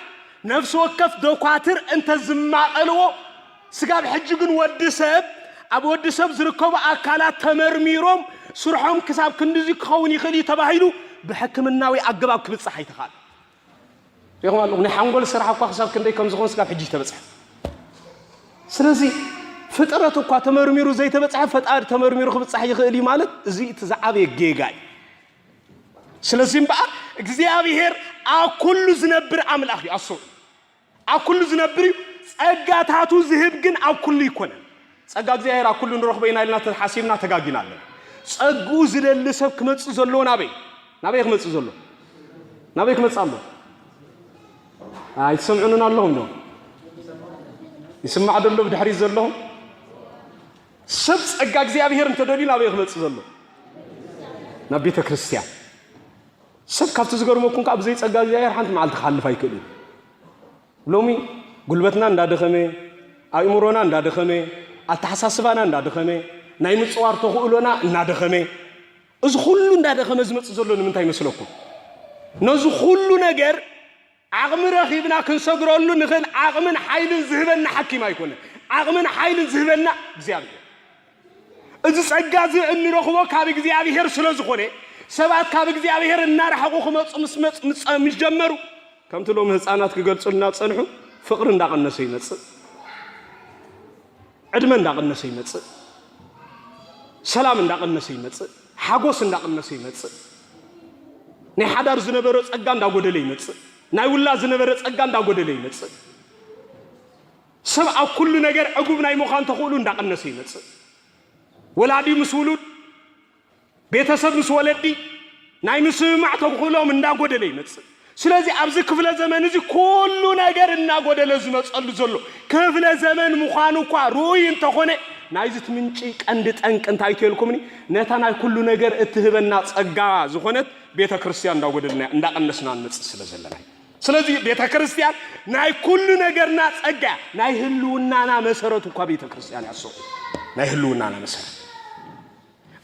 ነፍስ ወከፍ ዶኳትር እንተ ዝማቀልዎ ስጋብ ሕጂ ግን ወዲ ሰብ ኣብ ወዲ ሰብ ዝርከቡ አካላት ተመርሚሮም ስርሖም ክሳብ ክንድዚ ክኸውን ይኽእል ተባሂሉ ብሕክምናዊ አገባብ ክብጽሕ አይተኻል ይኹም አሉ ናይ ሓንጎል ስራሕ እኳ ክሳብ ክንደይ ከም ዝኾን ስጋብ ሕጂ ተበጽሕ ስለዚህ ፍጥረት እኳ ተመርሚሩ ዘይተበጽሐ ፈጣሪ ተመርሚሩ ክብጽሕ ይኽእል ማለት እዚ ተዛዓበየ ጌጋይ ስለዚህ በአ እግዚአብሔር አኩሉ ዝነብር አምላኽ ያሰው አኩሉ ዝነብር ጸጋታቱ ዝህብ ግን አኩሉ ይኮነ ጸጋ እግዚአብሔር አኩሉ ንረኽበይና ኢልና ተሐሲብና ተጋጊናለ ጸጉ ዝለልሰብ ክመጽ ዘሎ ናበይ ክመጽ ዘሎ ናበይ ክመጽ ኣሎ አይሰምዑን አለሁም ነው ይስማዕ ደሎ ብድሕሪ ዘለሁም ሰብ ጸጋ እግዚአብሔር እንተደሊና ናበይ ክመጽ ዘሎ ናብ ቤተ ክርስቲያን ሰብ ካብቲ ዝገርመኩም ካብ ዘይ ጸጋ እግዚአብሔር ሓንቲ መዓልቲ ክሓልፍ አይክእልን ሎሚ ጉልበትና እንዳደኸመ አእምሮና እንዳደኸመ አተሐሳስባና እንዳደኸመ ናይ ምጽዋር ተኽእሎና እንዳደኸመ እዚ ሁሉ እንዳደኸመ ዝመጽ ዘሎ ንምንታይ መስለኩም ነዚ ሁሉ ነገር عقم رخيبنا كنسجرولو نخل عقمن حيل زهبنا حكيم يكون عقمن حيل زهبنا እግዚአብሔር እዚ ጸጋ እዚ እንረኽቦ ካብ እግዚአብሔር ስለዝኾነ ሰባት ካብ እግዚአብሔር እናርሐቁ ክመጹ ምስ ጀመሩ ከምትሎም ህፃናት ክገልጹልና ጸንሑ ፍቅር እንዳቀነሰ ይመጽእ ዕድመ እንዳቀነሰ ይመጽእ ሰላም እንዳቀነሰ ይመጽእ ሓጎስ እንዳቀነሰ ይመጽእ ናይ ሓዳር ዝነበረ ጸጋ እንዳጎደለ ይመጽእ ናይ ውላ ዝነበረ ጸጋ እንዳጎደለ ይመጽእ ሰብ ኣብ ኩሉ ነገር ዕጉብ ናይ ምዃን ተኽእሉ እንዳቀነሰ ይመጽእ ወላዲ ምስ ውሉድ ቤተሰብ ምስ ወለዲ ናይ ምስማዕ ተኽእሎም እንዳጎደለ ይመጽእ ስለዚህ ኣብዚ ክፍለ ዘመን እዚ ኩሉ ነገር እናጎደለ ዝመጸሉ ዘሎ ክፍለ ዘመን ምዃኑ እኳ ሩይ እንተኾነ ናይዚ ትምንጪ ቀንዲ ጠንቅ እንታይ ትልኩምኒ ነታ ናይ ኩሉ ነገር እትህበና ጸጋ ዝኾነት ቤተ ክርስቲያን እንዳጎደልና እንዳቀነስና እንመጽእ ስለዘለና ስለዚህ ቤተ ክርስቲያን ናይ ኩሉ ነገርና ጸጋ ናይ ህልውናና መሰረቱ እኳ ቤተ ክርስቲያን ያሰው ናይ ህልውናና መሰረት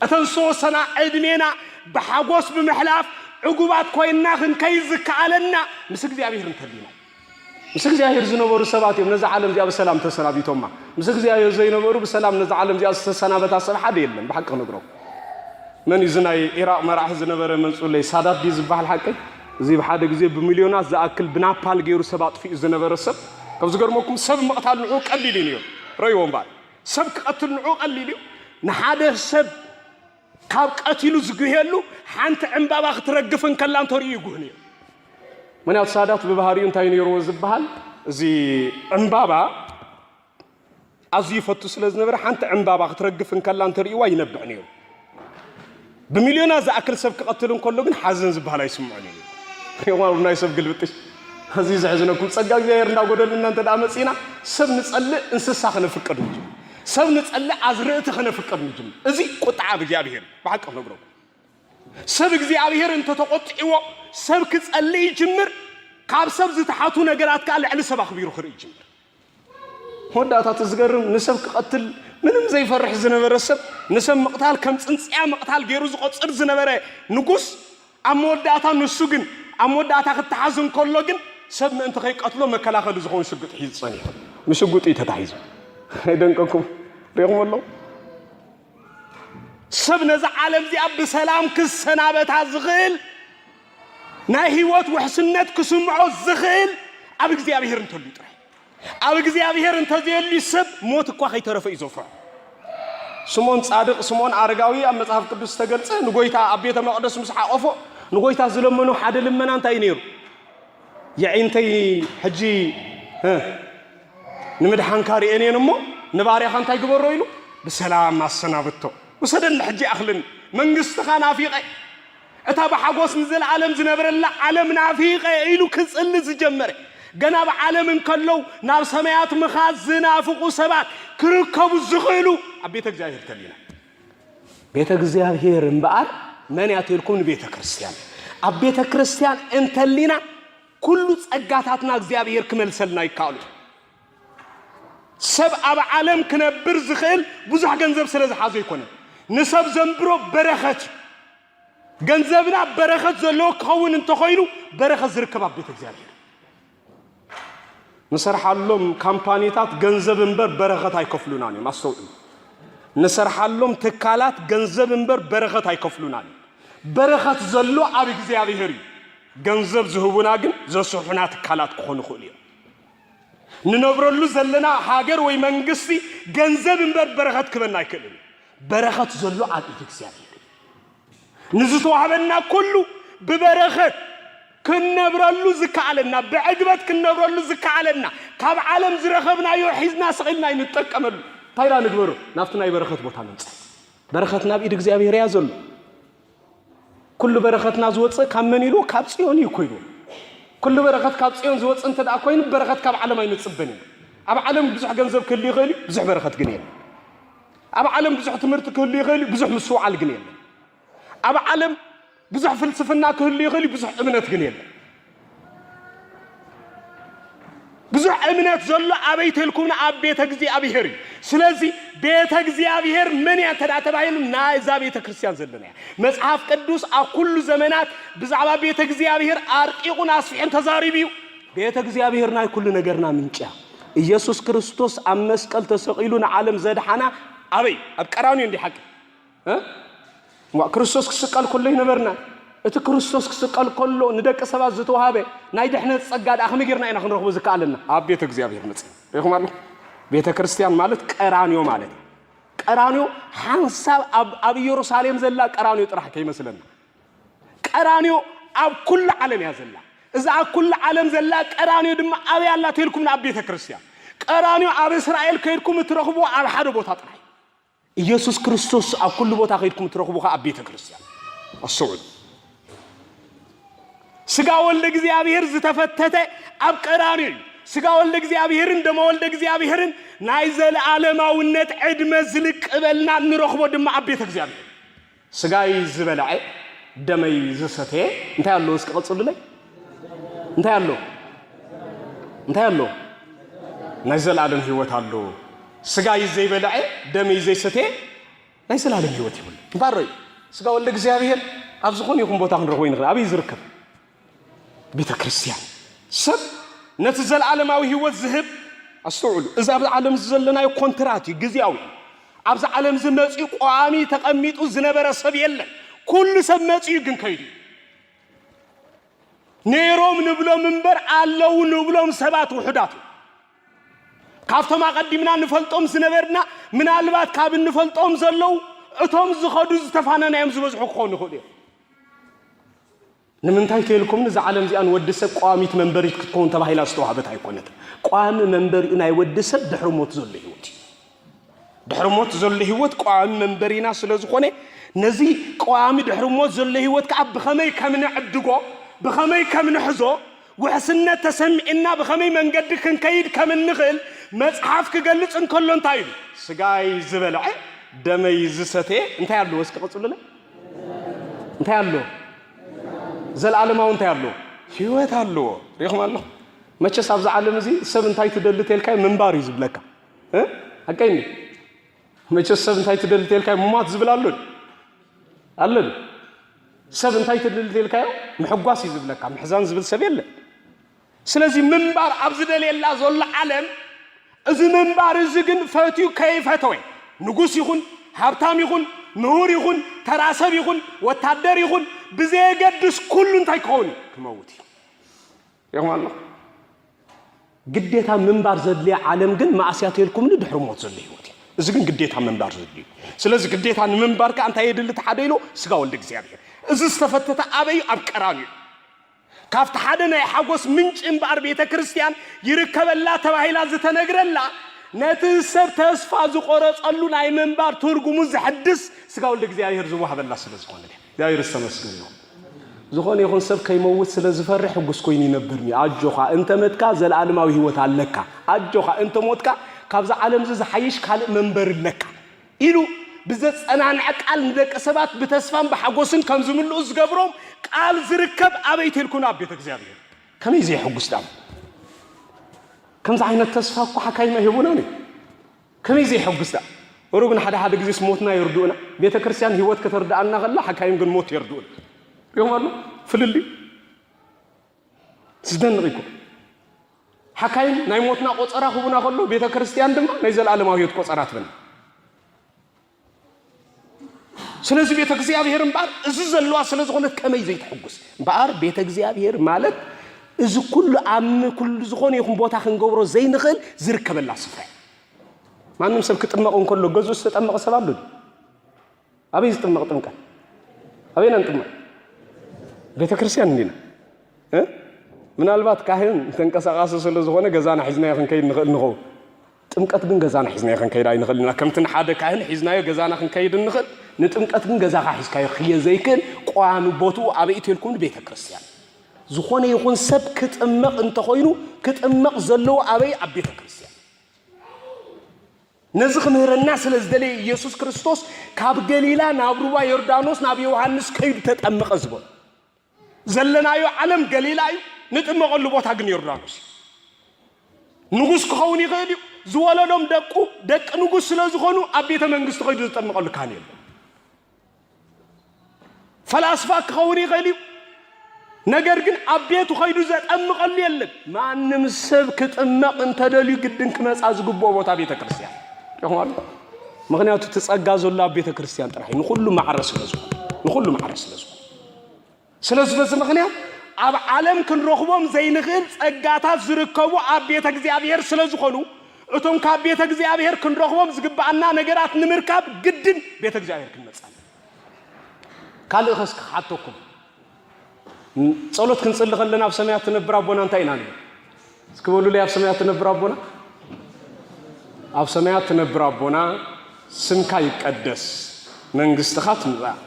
أتنصوصنا عدمنا بحاجوس بمحلاف عقوبات كوينا خن كيز كعلنا مسك زي أبيهر نتبينا مسك زي أبيهر زينو برو سباتي ونزع عالم زي أبو سلام تسنا بيتوما مسك زي أبيهر زينو برو بسلام نزع عالم زي أسسنا بتاسل حد يلم بحق نقرأ من يزناي إيراق مراح زينو برو منصور لي سادات دي زبح الحق زي بحادق زي بمليونات زي أكل بنابال جيرو سبات في زينو برو سب كم زقر ممكن سب مقتل نعوق الليلينيو رأيهم بعد سب قتل نعوق الليليو نحاده سب كاب قتيلو زغيهلو حانت عمبابا خترغفن كلان توري يغوني من يتصادات ببهاريون تاين يرو زبحال زي عمبابا ازي فتو سلازنبر حانت عمبابا خترغفن كلان توري واي ينبعنيو بمليونات ذا اكل سب قتلون كله كن حزن زبحال يسمعني يوم ناي سب قلبتش هذه زعزنكم صقا غير እንዳጎደልና እንተ ዳመጽና ሰብ ንጸልእ እንስሳ خنفقد እንጂ ሰብ ንጸልእ አዝርዕት خنفقد እንጂ እዚ ቁጣ በእግዚአብሔር በሐቅ ነግሮ ሰብ እግዚአብሔር እንተ ተቆጥዒዎ ሰብ ክጸልይ ጅምር ካብ ሰብ ዝተሓቱ ነገራት ካለ ዕሊ ሰብ አኽቢሩ ክርኢ ጅምር ወዳታት ዝገርም ንሰብ ክቀትል ምንም ዘይፈርሕ ዝነበረ ሰብ ንሰብ መቅታል ከም ጽንጽያ መቅታል ገይሩ ዝቆጽር ዝነበረ ንጉስ አሞዳታ ንሱ ግን አሞዳታ ከተሓዝን ከሎ ግን ሰብ ምእንተ ከይቀትሎ መከላኸል ዝኾን ሽጉጥ ሒዝ ጸኒሑ ምሽጉጥ ይተታሒዙ አይደንቀኩም ረግሞ الله ሰብ ነዛ ዓለም ዚ ኣብ ሰላም ክሰናበታ ዝኽእል ናይ ህይወት ወሕስነት ክስምዖ ዝኽእል ኣብ እግዚአብሔር እንተሉ ጥራይ ኣብ እግዚአብሔር እንተዘየሉ ሰብ ሞት እኳ ከይተረፈ ይዘፍራ ስሞን ጻድቅ ስሞን አረጋዊ ኣብ መጽሐፍ ቅዱስ ተገልጸ ንጎይታ ኣብ ቤተ መቅደስ ምስ ሓቆፎ ንጎይታ ዝለመኑ ሓደ ልመና እንታይ ነይሩ يعينتي حجي نمدحان كاري أنين أمو نباري خان تاي قبرو يلو بسلام مع السنابتو وسدن حجي أخلن من قصتخا نافيقي أتابع حقوس نزل عالم زنبر الله عالم نافيقي يلو كسل زجمري قناب عالم كلو نار سميات مخاز زنافقو سبات كركبو الزخيلو بيتك زاهر تلينا بيتك زاهر مبار من يأتي لكم بيتك كريستيان بيتك كريستيان انت لينا كل ጸጋታትና እግዚአብሔር ክመልሰልና ይካሉ ሰብ ኣብ ዓለም ክነብር ዝኽእል ብዙሕ ገንዘብ ስለዝሓዘ ይኮነ ንሰብ ዘንብሮ በረኸት ገንዘብና በረኸት ዘለዎ ክኸውን እንተኾይኑ በረኸት ዝርከብ ኣብ ቤተ እግዚአብሔር ንሰርሓሎም ካምፓኒታት ገንዘብ እንበር በረኸት አይከፍሉናን ማስተውሉ ንሰርሓሎም ትካላት ገንዘብ እንበር በረኸት አይከፍሉናን በረኸት ዘሎ ኣብ እግዚአብሔር ገንዘብ ዝህቡና ግን ዘስሑና ተካላት ኮኑ ኹልዩ ንነብረሉ ዘለና ሃገር ወይ መንግስቲ ገንዘብ እንበር በረኸት ክበና ይከልን በረኸት ዘሎ ኣብ እግዚአብሔር ንዝተዋህበና ኩሉ በበረኸት ክንነብረሉ ዝካለና በዕግበት ክንነብረሉ ዝካለና ካብ ዓለም ዝረኸብናዮ ሒዝና ሰቂልና ይንጠቀመሉ ታይራ ንግበሩ ናፍትና በረኸት ቦታ ነንጽ በረኸትና ቢድ እግዚአብሔር ያዘሉ كل بركتنا زوجة كم من يلو كاب صيون يكوينو كل بركات كاب صيون زوجة أنت دا كوين بركات كاب عالم أي نتصبني أب عالم بزح جنزب كل يغلي بزح بركات جنيه أب عالم بزح تمرت كل يغلي بزح مسوع على الجنيه أب عالم بزح فلسفنا كل يغلي بزح أمنات جنيه بزح أمنات زلا أبيت لكم أبيت أجزي أبي هري سلازي بيت أجزي أبي هر من يعتدى تبعين نايز بيت كريستيان زلنا مصحف قدوس أكل زمانات بزعبا بيت أجزي أبي هر أرقيق ناس في انتظاري بيو ቤተ እግዚአብሔርና ኩሉ ነገርና ምንጫ ኢየሱስ ክርስቶስ ኣብ መስቀል ተሰቂሉን ዓለም ዘድሓና ኣበይ ኣብ ቀራንዮ እንዲ ሓቂ ክርስቶስ ክስቀል ኩሉ ይነበርና እቲ ክርስቶስ ክስቀል ከሎ ንደቂ ሰባት ዝተዋሃበ ናይ ድሕነት ጸጋ ኣኽሚ ጌርና ኢና ክንረኽቦ ዝከኣለና ኣብ ቤተ እግዚአብሔር መጽ ይኹም ኣሎ ቤተ ክርስቲያን ማለት ቀራንዮ ማለት ቀራንዮ ሓንሳብ ኣብ ኢየሩሳሌም ዘላ ቀራንዮ ጥራሕ ከይመስለና ቀራንዮ ኣብ ኩሉ ዓለም ያዘላ እዛ ኣብ ኩሉ ዓለም ዘላ ቀራንዮ ድማ ኣብ ያላ ተልኩም ኣብ ቤተ ክርስቲያን ቀራንዮ ኣብ እስራኤል ከይድኩም ትረኽቦ ኣብ ሓደ ቦታ ጥራሕ ኢየሱስ ክርስቶስ ኣብ ኩሉ ቦታ ከይድኩም ትረኽቦ ኣብ ቤተ ክርስቲያን ኣስዑድ ስጋ ወልደ እግዚአብሔር ዝተፈተተ ኣብ ቀራንዮ ስጋ ወልደ እግዚአብሔርን ደሞ ወልደ እግዚአብሔርን ናይ ዘለዓለማውነት ዕድመ ዝልቅበልና ንረኽቦ ድማ ኣብ ቤተ እግዚአብሔር ስጋይ ዝበልዐ ደመይ ዝሰተየ እንታይ ኣሎ እስከ ቀጽሉለይ እንታይ ኣሎ ናይ ዘለዓለም ህይወት ኣሎ ስጋይ ዘይበልዐ ደመይ ዘይሰተየ ናይ ዘለዓለም ህይወት ይብል ባረይ ስጋ ወልደ እግዚአብሔር ኣብ ዝኾነ ይኹን ቦታ ክንረኽቦ ይንኽእል ኣብ ይዝርከብ ቤተ ክርስቲያን ሰብ ነቲ ዘለዓለማዊ ህይወት ዝህብ ኣስተውዕሉ እዚ ኣብ ዓለም ዘለናዮ ኮንትራት ግዝያዊ ኣብዚ ዓለም ዝመጽኡ ቋሚ ተቐሚጡ ዝነበረ ሰብ የለን ኩሉ ሰብ መጽኡ ግን ከይዱ ነይሮም ንብሎም እምበር ኣለዉ ንብሎም ሰባት ውሑዳት ካብቶም ኣቐዲምና ንፈልጦም ዝነበርና ምናልባት ካብ እንፈልጦም ዘለው እቶም ዝኸዱ ዝተፋነናዮም ዝበዝሑ ክኾኑ ይኽእሉ እዮም ንምንታይ ተልኩም ንዛ ዓለም እዚኣን ወዲ ሰብ ቋሚት መንበሪት ክትከውን ተባሂላ ዝተዋሃበት ኣይኮነት ቋሚ መንበሪኡ ናይ ወዲ ሰብ ድሕሪ ሞት ዘሎ ህይወት ድሕሪ ሞት ዘሎ ህይወት ቋሚ መንበሪና ስለ ዝኾነ ነዚ ቋሚ ድሕሪ ሞት ዘሎ ህይወት ከዓ ብኸመይ ከም ንዕድጎ ብኸመይ ከም ንሕዞ ውሕስነት ተሰሚዕና ብኸመይ መንገዲ ክንከይድ ከም ንኽእል መጽሓፍ ክገልጽ እንከሎ እንታይ እዩ ስጋይ ዝበልዐ ደመይ ዝሰተየ እንታይ ኣለዎ እስከ ቀጽሉለ እንታይ ኣለዎ ዘለዓለማው እንታይ ኣለዎ ህይወት ኣለዎ ሪኹም ኣሎ መቸስ ኣብዚ ዓለም እዚ ሰብ እንታይ ትደሊ ተልካይ መንባር እዩ ዝብለካ ኣቀይኒ መቸስ ሰብ እንታይ ትደሊ ተልካይ ሙማት ዝብል ኣሎ ሰብ እንታይ ትደሊ ተልካዮ ምሕጓስ እዩ ዝብለካ ምሕዛን ዝብል ሰብ የለን ስለዚ መንባር ኣብ ዝደልየላ ዘሎ ዓለም እዚ መንባር እዚ ግን ፈትዩ ከይፈተወ ንጉስ ይኹን ሃብታም ይኹን ምሁር ይኹን ተራሰብ ይኹን ወታደር ይኹን ብዘይገድስ ኩሉ እንታይ ክኸውን ክመውት ይኹም ኣሎ ግዴታ መንባር ዘድልየ ዓለም ግን ማእስያት የልኩም ድሕሪ ሞት ዘሎ ህይወት እዚ ግን ግዴታ መንባር ዘድልዩ ስለዚ ግዴታ ንመንባር ከዓ እንታይ የድሊ ተሓደ ኢሎ ስጋ ወልደ እግዚአብሔር እዚ ዝተፈተተ ኣበይ ኣብ ቀራንዮ ካብቲ ሓደ ናይ ሓጎስ ምንጭ እምበር ቤተ ክርስቲያን ይርከበላ ተባሂላ ዝተነግረላ ነቲ ሰብ ተስፋ ዝቆረጸሉ ናይ መንባር ትርጉሙ ዝሕድስ ስጋ ወልደ እግዚአብሔር ዝወሃበላ ስለ ዝኾነ እግዚአብሔር ዝተመስገነ ይሁን ዝኾነ ይኹን ሰብ ከይመውት ስለ ዝፈርሕ ሕጉስ ኮይኑ ይነብርኒ ኣጆኻ እንተ መትካ ዘለዓለማዊ ህይወት ኣለካ ኣጆኻ እንተ ሞትካ ካብዛ ዓለም ዝሓይሽ ካልእ መንበር ኣለካ ኢሉ ብዘጸናንዐ ቃል ንደቂ ሰባት ብተስፋን ብሓጎስን ከም ዝምልኡ ዝገብሮም ቃል ዝርከብ ኣበይ ተልኩና ኣብ ቤተ እግዚአብሔር ከመይ ዘይሕጉስ ዳም ከምዚ ዓይነት ተስፋ እኮ ሓካይማ ይሁናኒ ከመይ ዘይሕጉስ ዳ ወሩግን ሓደ ጊዜ ሞትና ይርዱኡና ቤተ ክርስቲያን ህይወት ከተርዳአና ከላ ሓካይም ግን ሞት ይርዱኡና ይሁን ኣሎ ፍልል ዝደንቕ ይኮ ሓካይም ናይ ሞትና ቆፀራ ክቡና ከሎ ቤተ ክርስቲያን ድማ ናይ ዘለዓለማዊ ህይወት ቆፀራ ትበና ስለዚ ቤተ እግዚአብሔር እምበር እዚ ዘለዋ ስለ ዝኾነት ከመይ ዘይትሕጉስ እምበር ቤተ እግዚአብሔር ማለት እዚ ኩሉ ኣም ኩሉ ዝኾነ ይኹን ቦታ ክንገብሮ ዘይንኽእል ዝርከበላ ስፍራ ማንም ሰብ ክጥመቕ እንከሎ ገዙ ዝተጠመቐ ሰብ ኣሎ ኣበይ ዝጥመቕ ጥምቀት ኣበይና እንጥመቕ ቤተ ክርስቲያን እንዲና ምናልባት ካህን ተንቀሳቃሲ ስለ ዝኾነ ገዛና ሒዝናዮ ክንከይድ ንኽእል ንኸው ጥምቀት ግን ገዛና ሒዝናዮ ክንከይድ ኣይንኽእልና ከምቲ ሓደ ካህን ሒዝናዮ ገዛና ክንከይድ ንኽእል ንጥምቀት ግን ገዛኻ ሒዝካዮ ክየ ዘይክእል ቋሚ ቦትኡ ኣበይ ተልኩም ቤተ ክርስቲያን ዝኾነ ይኹን ሰብ ክጥመቕ እንተኾይኑ ክጥመቕ ዘለዎ ኣበይ ኣብ ቤተ ክርስቲያን ነዚ ክምህረና ስለ ዝደለየ ኢየሱስ ክርስቶስ ካብ ገሊላ ናብ ሩባ ዮርዳኖስ ናብ ዮሐንስ ከይዱ ተጠመቐ ዝበሎ ዘለናዮ ዓለም ገሊላ እዩ ንጥመቐሉ ቦታ ግን ዮርዳኖስ ንጉስ ክኸውን ይኽእል እዩ ዝወለዶም ደቂ ንጉስ ስለ ዝኾኑ ኣብ ቤተ መንግስቲ ከይዱ ዝጠመቐሉ ካህን የለን ፈላስፋ ክኸውን ይኽእል እዩ ነገር ግን አቤቱ ኸይዱ ዘጠምቀል የለም ማንም ሰብ ከጥመቅ እንተደልዩ ግድን ከመጻ ዝግቦ ቦታ ቤተክርስቲያን ይሆናል ምክንያቱ ተጸጋ ዘላ ቤተክርስቲያን ጥራይ ንሁሉ ማዕረስ ለዙ ንሁሉ ማዕረስ ለዙ ስለዚህ በዚህ ምክንያት አብ ዓለም ክንረኽቦም ዘይንኽል ጸጋታት ዝርከቡ አብ ቤተ እግዚአብሔር ስለዝኾኑ እቶም ካብ ቤተ እግዚአብሔር ክንረኽቦም ዝግባአና ነገራት ንምርካብ ግድን ቤተ እግዚአብሔር ክንመጻለን ካልእ ኸስ ሓተኩም ጸሎት ክንጽልይ ከለና ኣብ ሰማያት ትነብር ኣቦና እንታይ ኢና ንብል እስክበሉ ለይ ኣብ ሰማያት ትነብር ኣቦና ኣብ ሰማያት ትነብር ኣቦና ስምካ ይቀደስ መንግስትኻ ትምጻእ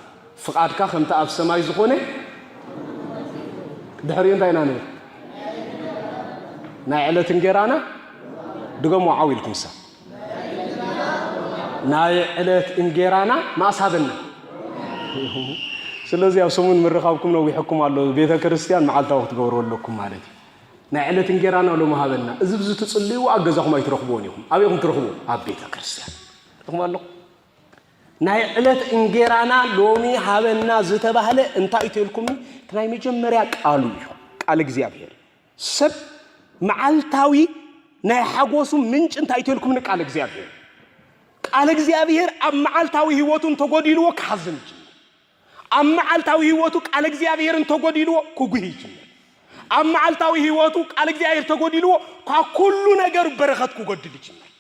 ፍቃድካ ከምታ ኣብ ሰማይ ዝኾነ ድሕሪ እንታይ ኢና ንብል ናይ ዕለት እንጀራና ድገሞ ዓዊልኩም ሳ ናይ ዕለት እንጀራና ማሳበና ስለዚህ ያው ሰሙን ምርኻብኩም ነው ይحكم አለው ቤተ ክርስቲያን መዓልታው ክትገብሩለኩም ማለት ናይ ዕለት እንጀራና ሎ ማሃበና እዚ ብዙ ትጽልዩ አገዛኹም አይትረኽቡን ይሁን አብይኹም ትረኽቡ ኣብ ቤተ ክርስቲያን ትረኽቡ አለው ናይ ዕለት እንጀራና ሎሚ ሃበና ዝተባህለ እንታይ ትልኩም ናይ መጀመሪያ ቃሉ ቃል እግዚአብሔር ሰብ መዓልታዊ ናይ ሓጎሱ ምንጭ እንታይ ትልኩም ቃል እግዚአብሔር ኣብ መዓልታዊ ህይወቱን ተጎዲልዎ ካዝን ኣብ መዓልታዊ ህይወቱ ቃል እግዚአብሔርን ተጎዲልዎ ኩጉህ ይጅምር ኣብ መዓልታዊ ህይወቱ ቃል እግዚአብሔር ተጎዲልዎ ኩሉ ነገር በረኸት ኩጎድል ይጅምር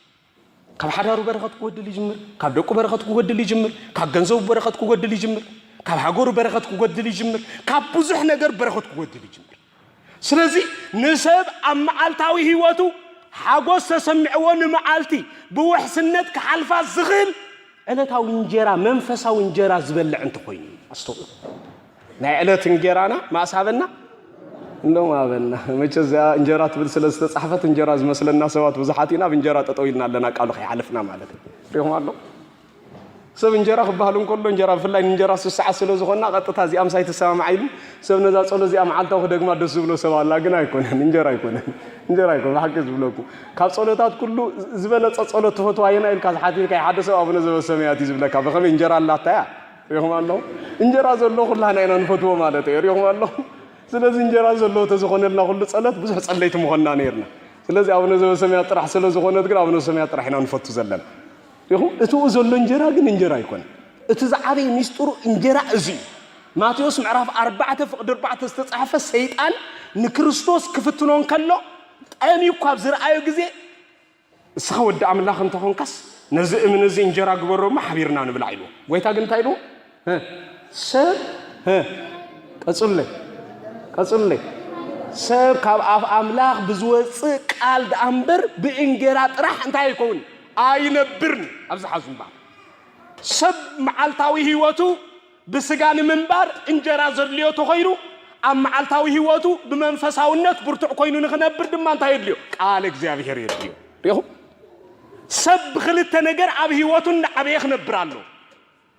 ካብ ሓዳሩ በረኸት ኩጎድል ይጅምር ካብ ደቁ በረኸት ኩጎድል ይጅምር ካብ ገንዘቡ በረኸት ኩጎድል ይጅምር ካብ ሃገሩ በረኸት ኩጎድል ይጅምር ካብ ብዙሕ ነገር በረኸት ኩጎድል ይጅምር ስለዚህ ንሰብ ኣብ መዓልታዊ ህይወቱ ሓጎስ ተሰምዕዎ ንመዓልቲ ብውሕስነት ክሓልፋ ዝኽእል ዕለታዊ እንጀራ መንፈሳዊ እንጀራ ዝበልዕ እንተ ኮይኑ አስተው ናይ ዕለት እንጀራና ማሳበና እንደው ማበና መቸዛ እንጀራ ትብል ስለተጻፈት እንጀራ ዝመስለና ሰባት ብዙሓቲና በእንጀራ ተጠውይልና ለና ቃሉ ይሓልፍና ማለት ነው አለው ሰብ እንጀራ ክባህሉ እንከሎ እንጀራ ፍላይ እንጀራ ሰዓት ስለዝኾና ቀጥታ እዚ አምሳይ ተሰማማዓይሉ ሰብ ነዛ ጸሎ እዚ አማዓልታው ከደግማ ደስ ብሎ ሰባላ ግን አይኮነን እንጀራ አይኮነን ሓገዝ ብለኩ ካብ ጸሎታት ኩሉ ዝበለጸ ጸሎት ተፈትዋየና ኢልካ ሓቲልካ ሓደ ሰብ አቡነ ዘበሰማያት ይዝብለካ በኸመ እንጀራ አላታያ ይሁማለው እንጀራ ዘሎ ሁላና ኢና ንፈትዎ ማለት እዩ ይሁማለው ስለዚህ እንጀራ ዘሎ ተዝኾነልና ሁሉ ጸሎት ብዙሕ ጸለይት ምኾንና ነርና ስለዚህ አቡነ ዘበሰማያት ጥራሕ ስለዝኾነት ግን አቡነ ዘበሰማያት ጥራሕ ኢና ንፈቱ ዘለና ይሁን እቱ ዘሎ እንጀራ ግን እንጀራ አይኮን እቲ ዘዓበይ ሚስጥሩ እንጀራ እዚ ማቴዎስ ምዕራፍ 4 ፍቅድ 4 ዝተጻፈ ሰይጣን ንክርስቶስ ክፍትኖን ከሎ ጠሚው ካብ ዝርአዩ ግዜ እስኻ ወዲ አምላኽ እንተኾንካስ ነዚ እምን እዚ እንጀራ ግበሮማ ሓቢርና ንብላ ኢሉ ጎይታ ግን እንታይ ኢሉ ሰብ ቀጽለ ሰብ ካብ አፍ አምላኽ ብዝወጽእ ቃል ዳንበር ብእንጀራ ጥራሕ እንታይ ይኮን አይነብርን ኣብዚ ሓዙምባ ሰብ መዓልታዊ ህይወቱ ብስጋን ምንባር እንጀራ ዘድልዮ ተኾይኑ ኣብ መዓልታዊ ህይወቱ ብመንፈሳውነት ብርቱዕ ኮይኑ ንኽነብር ድማ እንታይ የድልዮ ቃል እግዚአብሔር የድልዮ ይኹ ሰብ ብኽልተ ነገር ኣብ ህይወቱ ንዓበየ ክነብር ኣሎ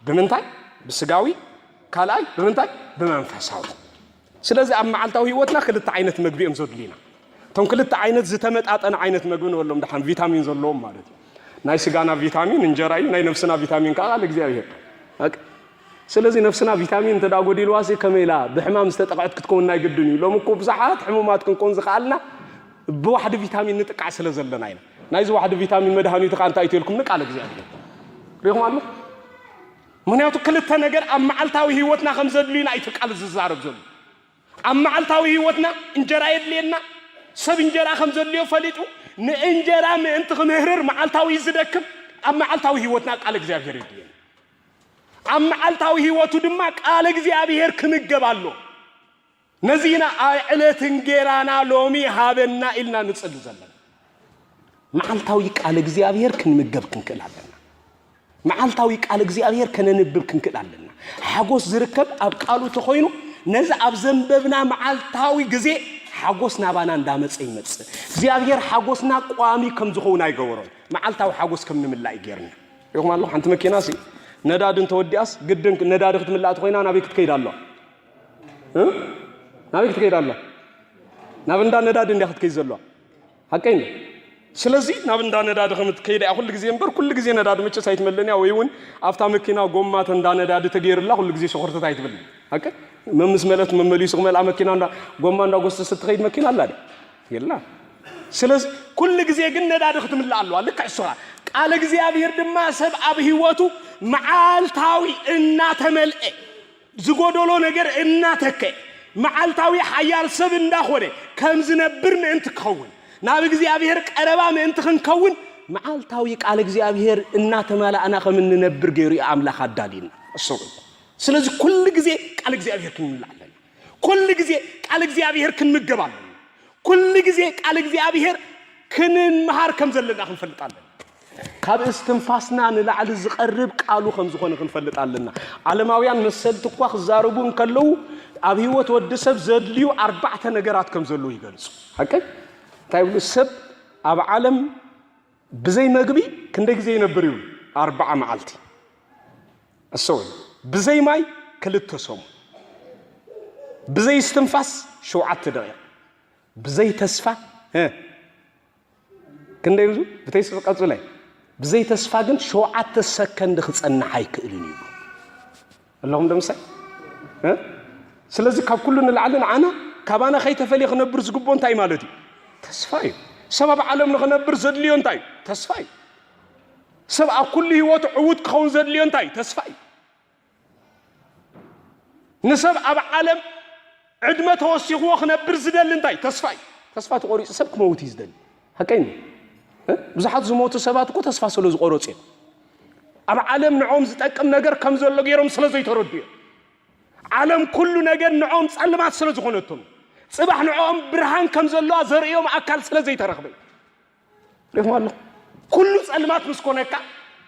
ብምንታይ ብስጋዊ ካልኣይ ብምንታይ ብመንፈሳዊ ስለዚህ ኣብ መዓልታዊ ህይወትና ክልተ ዓይነት ምግቢ እዮም ዘድልዩና እቶም ክልተ ዓይነት ዝተመጣጠነ ዓይነት ምግቢ ንበሎም ድሓን ቪታሚን ዘለዎም ማለት እዩ ናይ ስጋና ቪታሚን እንጀራ እዩ ናይ ነፍስና ቪታሚን ቃል እግዚአብሔር ስለዚህ ነፍስና ቪታሚን ተዳጎዲልዋሲ ከመይላ ብሕማም ዝተጠቅዐት ክትከውን አይግድን እዩ ሎም እኮ ብዙሓት ሕሙማት ክንኮን ዝኽኣልና ብዋሕዲ ቪታሚን ንጥቃዕ ስለ ዘለና ኢና ናይዚ ዋሕዲ ቪታሚን መድሃኒቱ ካ እንታይ ትልኩም ቃል እግዚአብሔር ሪኹም ኣሎ ምክንያቱ ክልተ ነገር ኣብ መዓልታዊ ህይወትና ከም ዘድልዩና እቲ ቃል ዝዛረብ ዘሎ ኣብ መዓልታዊ ህይወትና እንጀራ የድልየና ሰብ እንጀራ ከም ዘድልዮ ፈሊጡ ንእንጀራ ምእንቲ ክምህርር መዓልታዊ ዝደክም ኣብ መዓልታዊ ህይወትና ቃል እግዚአብሔር የድልየና ኣብ መዓልታዊ ህይወቱ ድማ ቃል እግዚአብሔር ክምገብ ኣሎ ነዚና ዕለት እንጀራና ሎሚ ሃበና ኢልና ንጽሊ ዘለና መዓልታዊ ቃል እግዚአብሔር ክንምገብ ክንክእል ኣለና መዓልታዊ ቃል እግዚአብሔር ከነንብብ ክንክእል ኣለና ሓጎስ ዝርከብ ኣብ ቃሉ ተኾይኑ ነዚ ኣብ ዘንበብና መዓልታዊ ግዜ ሓጎስ ናባና እንዳመጽ ይመጽእ እግዚአብሔር ሓጎስና ቋሚ ከም ዝኸውን አይገበሮን መዓልታዊ ሓጎስ ከም ንምላይ ይገርና ይኹም ኣሎ ሓንቲ መኪናሲ ነዳድን ተወዲያስ ግድን ነዳድ ክትምላእ ተኾይና ናበይ ክትከይድ ኣሎ ናበይ ክትከይድ ኣሎ ናብ እንዳ ነዳድ እንዳ ክትከይድ ዘሎ ሓቀኝ ስለዚህ ናብ እንዳ ነዳድ ከምትከይድ ኩሉ ግዜ እምበር ኩሉ ግዜ ነዳድ መቸ ሳይትመለንያ ወይ እውን ኣፍታ መኪና ጎማት እንዳ ነዳድ ተገይርላ ኩሉ ግዜ ሸኾርተት አይትብል ሓቀ ممس ملت ممليس غمل أماكن عند قومان دا قصة ستخيد مكين الله ده يلا سلس كل جزء جنة دا دخت من الله لك عسرة على جزء أبير دم سب أبيه واتو معال تاوي إننا تملأ زقودولو نجر إننا تك معال تاوي حيال سب نداخله كم زنبر من أنت كون نابي جزء أبير أربعة من أنت خن كون معال تاوي على جزء أبير إننا تملأ أنا خمن نبر جيري عمل خدالين الصوت سلس كل جزء على جزء أبير كن الله كل جزء على جزء أبير كن مجبال كل جزء على جزء أبير كن مهار كم زلنا خن فلت على كاب استنفاسنا نلعل الزقرب قالوا خمس خون خن فلت علينا على ما ويان مسلت قواخ زاربون كلو أبيه وتودسب زدليو 4 نجارات كم زلوا يجلسوا هكذا طيب السب أب عالم بزي مجبي كندك زي نبريو 4 معلتي السوي بزي ماي كلت تصوم بزي استنفاس شو عتدري بزي تسفى كندك يزو بتيسف قصلي بزي تسفى جن شو عتسكن دخل أن حيك إلني اللهم دمسي سلزي كاب كلنا العلن عنا كابانا خيت فلي خنبر زقبون تاي مالتي تسفاي سبب عالم خنبر زدليون تاي تسفاي سبب كل هوات عود كون زدليون تاي تسفاي نسب أب عالم عدمة توسيخو خنبر زدلين تاي تسفاي تسفا تقولي سبك موت يزدل هكاين بزحات زموت سبات كو تسفا سلو زقروصي أب عالم نعوم زتقم نجر كم زلو غيرهم سلازي تردي عالم كل نجر نعوم صلمات سلازي خونتهم صباح نعوم برهان كم زلو زريوم أكل سلازي ترخبي ريهم الله كل صلمات مسكونكا